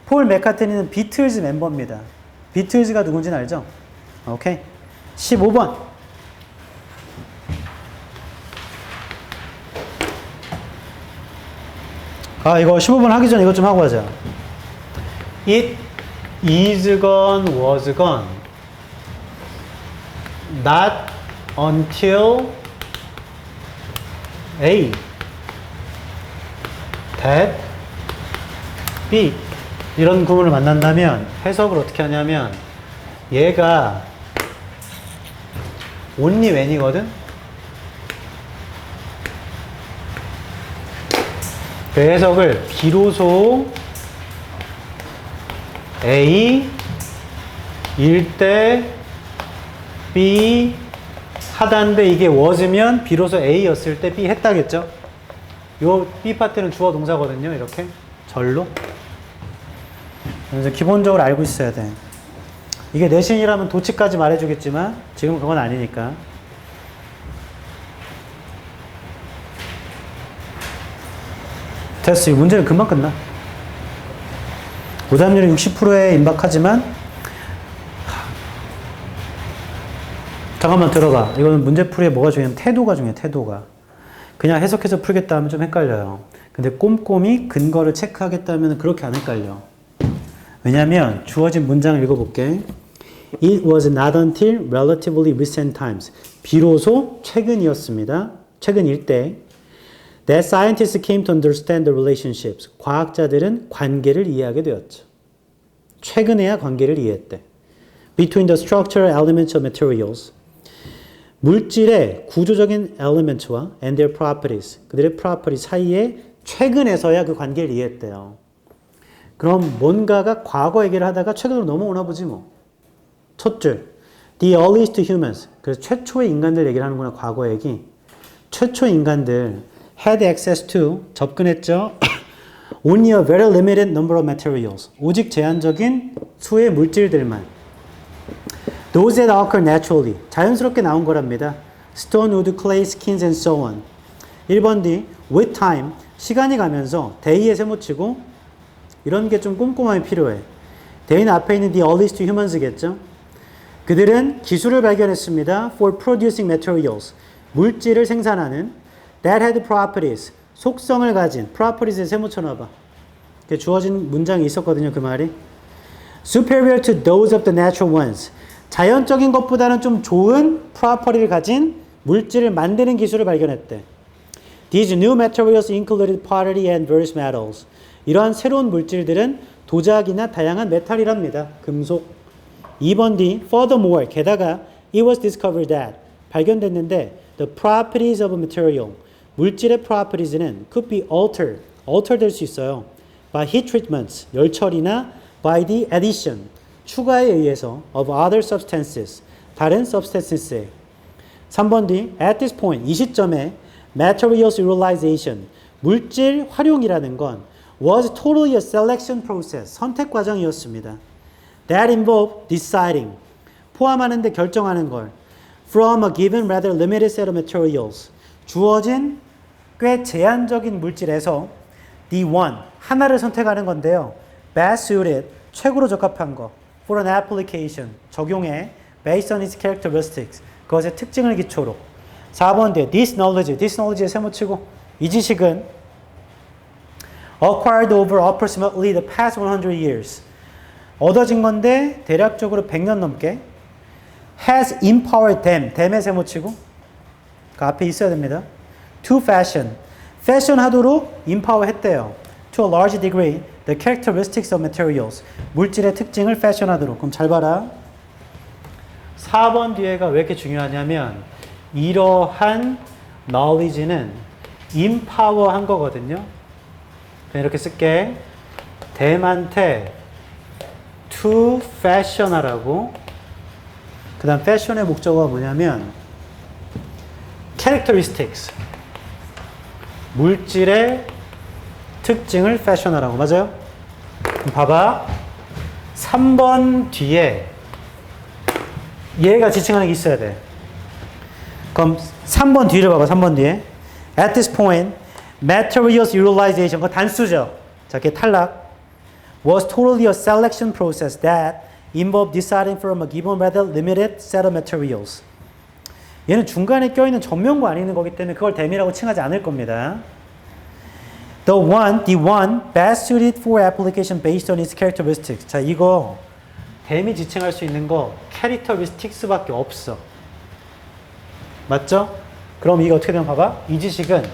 폴 맥카트니는 비틀즈 멤버입니다. 비틀즈가 누군지는 알죠? 오케이. 15번 이거 15번 하기 전에 이것 좀 하고 하자. It is gone, was gone. Not until A, that, B 이런 구문을 만난다면 해석을 어떻게 하냐면 얘가 only when이거든? 그 해석을 비로소 A 일 때 B 하다는데 이게 was면 비로소 A였을 때 B 했다겠죠? 요 B 파트는 주어 동사거든요. 이렇게 절로. 그래서 기본적으로 알고 있어야 돼. 이게 내신이라면 도치까지 말해주겠지만 지금 그건 아니니까. 됐어. 이 문제는 금방 끝나. 오답률이 60%에 임박하지만 잠깐만 들어가. 이거는 문제풀이에 뭐가 중요하면 태도가 중요해. 태도가. 그냥 해석해서 풀겠다 하면 좀 헷갈려요. 근데 꼼꼼히 근거를 체크하겠다 하면 그렇게 안 헷갈려. 왜냐면 주어진 문장을 읽어볼게. It was not until relatively recent times. 비로소 최근이었습니다. 최근일 때. That scientists came to understand the relationships. 과학자들은 관계를 이해하게 되었죠. 최근에야 관계를 이해했대. Between the structural elements of materials. 물질의 구조적인 elements와 and their properties. 그들의 property 사이에 최근에서야 그 관계를 이해했대요. 그럼 뭔가가 과거 얘기를 하다가 최근으로 넘어오나 보지 뭐. 첫 줄. The earliest humans. 그래서 최초의 인간들 얘기를 하는구나. 과거 얘기. 최초 인간들 had access to 접근했죠. Only a very limited number of materials. 오직 제한적인 수의 물질들만. Those that occur naturally. 자연스럽게 나온 거랍니다. Stone, wood, clay, skins and so on. 1번 D. With time. 시간이 가면서 day에 세모치고 이런 게 좀 꼼꼼함이 필요해. day는 앞에 있는 the earliest humans겠죠. 그들은 기술을 발견했습니다. For producing materials. 물질을 생산하는 that had properties. 속성을 가진 properties에 세모쳐놔봐. 주어진 문장이 있었거든요. 그 말이. Superior to those of the natural ones. 자연적인 것보다는 좀 좋은 property를 가진 물질을 만드는 기술을 발견했대. These new materials included pottery and various metals. 이러한 새로운 물질들은 도자기나 다양한 메탈이랍니다. 금속. 2번 D. Furthermore, 게다가 it was discovered that 발견됐는데 the properties of a material 물질의 properties는 could be altered 될 수 있어요. by heat treatments 열처리나 by the addition 추가에 의해서 of other substances 다른 substances에. 3번 D. At this point 이 시점에 materials utilization 물질 활용이라는 건 was totally a selection process 선택 과정이었습니다. That involved deciding 포함하는데 결정하는 걸 from a given rather limited set of materials 주어진 꽤 제한적인 물질에서 the one 하나를 선택하는 건데요. best suited 최고로 적합한 거 for an application 적용에 based on its characteristics 그것의 특징을 기초로. 4번 D. this knowledge에 세모치고 이 지식은 acquired over approximately the past 100 years 얻어진 건데 대략적으로 100년 넘게 has empowered them에 세모치고 그 앞에 있어야 됩니다. to fashion 패션하도록 empower 했대요. To a large degree, the characteristics of materials. 물질의 특징을 패션하도록. 그럼 잘 봐라. 4번 뒤에가 왜 이렇게 중요하냐면 이러한 knowledge는 empower 한 거거든요. 그냥 이렇게 쓸게. 댐한테 to fashion하라고. 그 다음 fashion의 목적어가 뭐냐면 characteristics. 물질의 특징을 fashion하라고. 맞아요? 그럼 봐봐. 3번 뒤에 얘가 지칭하는 게 있어야 돼. 그럼 3번 뒤를 봐봐. 3번 뒤에. At this point, materials utilization. 그거 단수죠. 자, 걔 탈락. Was totally a selection process that involved deciding from a given rather limited set of materials. 얘는 중간에 껴있는 전면구 안에 있는 거기 때문에 그걸 댐이라고 칭하지 않을 겁니다. The one best suited for application based on its characteristics. 자, 이거 댐이 지칭할 수 있는 거 characteristics밖에 없어. 맞죠? 그럼 이거 어떻게 되면 봐봐. 이 지식은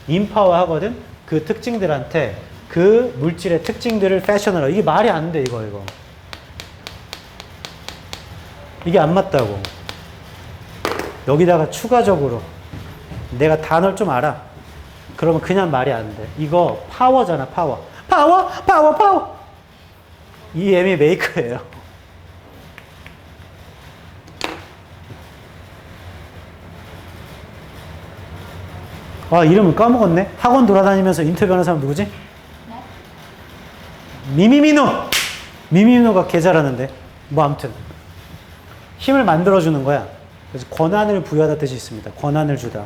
empower 하거든. 그 특징들한테 그 물질의 특징들을 fashion하라. 이게 말이 안 돼, 이거. 이게 안 맞다고. 여기다가 추가적으로 내가 단어를 좀 알아. 그러면 그냥 말이 안 돼. 이거 파워잖아, 파워. 파워. 이 M이 메이커예요. 아, 이름을 까먹었네. 학원 돌아다니면서 인터뷰하는 사람 누구지? 미미미노가 개 잘하는데. 뭐 아무튼 힘을 만들어주는 거야. 그래서 권한을 부여하다 뜻이 있습니다. 권한을 주다.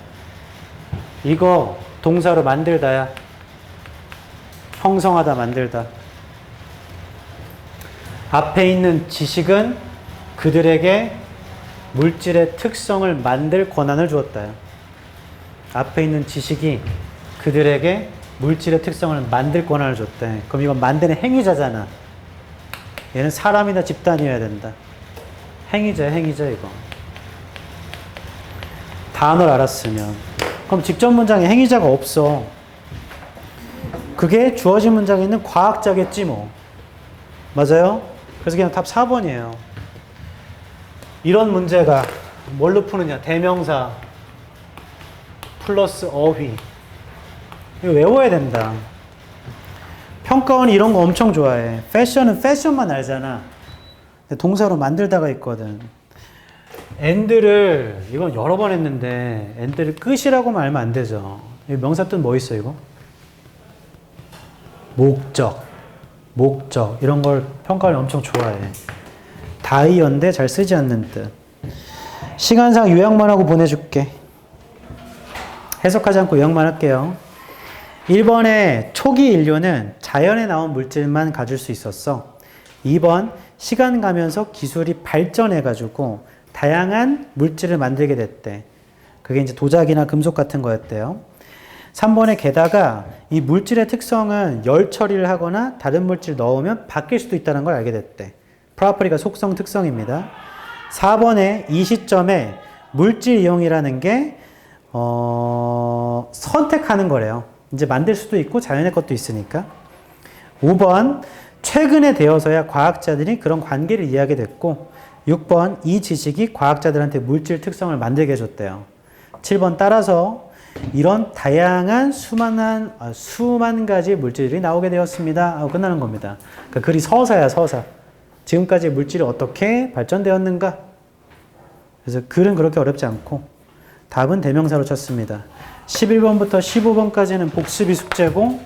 이거 동사로 만들다야. 형성하다, 만들다. 앞에 있는 지식은 그들에게 물질의 특성을 만들 권한을 주었다요. 앞에 있는 지식이 그들에게 물질의 특성을 만들 권한을 줬대. 그럼 이건 만드는 행위자잖아. 얘는 사람이나 집단이어야 된다. 행위자야, 이거. 단어를 알았으면. 그럼 직접 문장에 행위자가 없어. 그게 주어진 문장에 있는 과학자겠지 뭐. 맞아요? 그래서 그냥 답 4번이에요. 이런 문제가 뭘로 푸느냐. 대명사 플러스 어휘. 이거 외워야 된다. 평가원이 이런 거 엄청 좋아해. 패션은 패션만 알잖아. 근데 동사로 만들다가 있거든. and를 이건 여러 번 했는데 and를 끝이라고 말하면 안 되죠. 명사 뜻 뭐 있어 이거? 목적 이런 걸 평가원이 엄청 좋아해. 다이언데 잘 쓰지 않는 뜻. 시간상 요약만 하고 보내줄게. 해석하지 않고 요약만 할게요. 1번에 초기 인류는 자연에 나온 물질만 가질 수 있었어. 2번 시간 가면서 기술이 발전해가지고 다양한 물질을 만들게 됐대. 그게 이제 도자기나 금속 같은 거였대요. 3번에 게다가 이 물질의 특성은 열 처리를 하거나 다른 물질 넣으면 바뀔 수도 있다는 걸 알게 됐대. property가 속성, 특성입니다. 4번에 이 시점에 물질 이용이라는 게 선택하는 거래요. 이제 만들 수도 있고 자연의 것도 있으니까. 5번 최근에 되어서야 과학자들이 그런 관계를 이해하게 됐고 6번 이 지식이 과학자들한테 물질 특성을 만들게 해줬대요. 7번 따라서 이런 다양한 수만 가지 물질들이 나오게 되었습니다 하고 끝나는 겁니다. 그러니까 글이 서사야, 서사. 지금까지 물질이 어떻게 발전되었는가. 그래서 글은 그렇게 어렵지 않고 답은 대명사로 쳤습니다. 11번부터 15번까지는 복습이 숙제고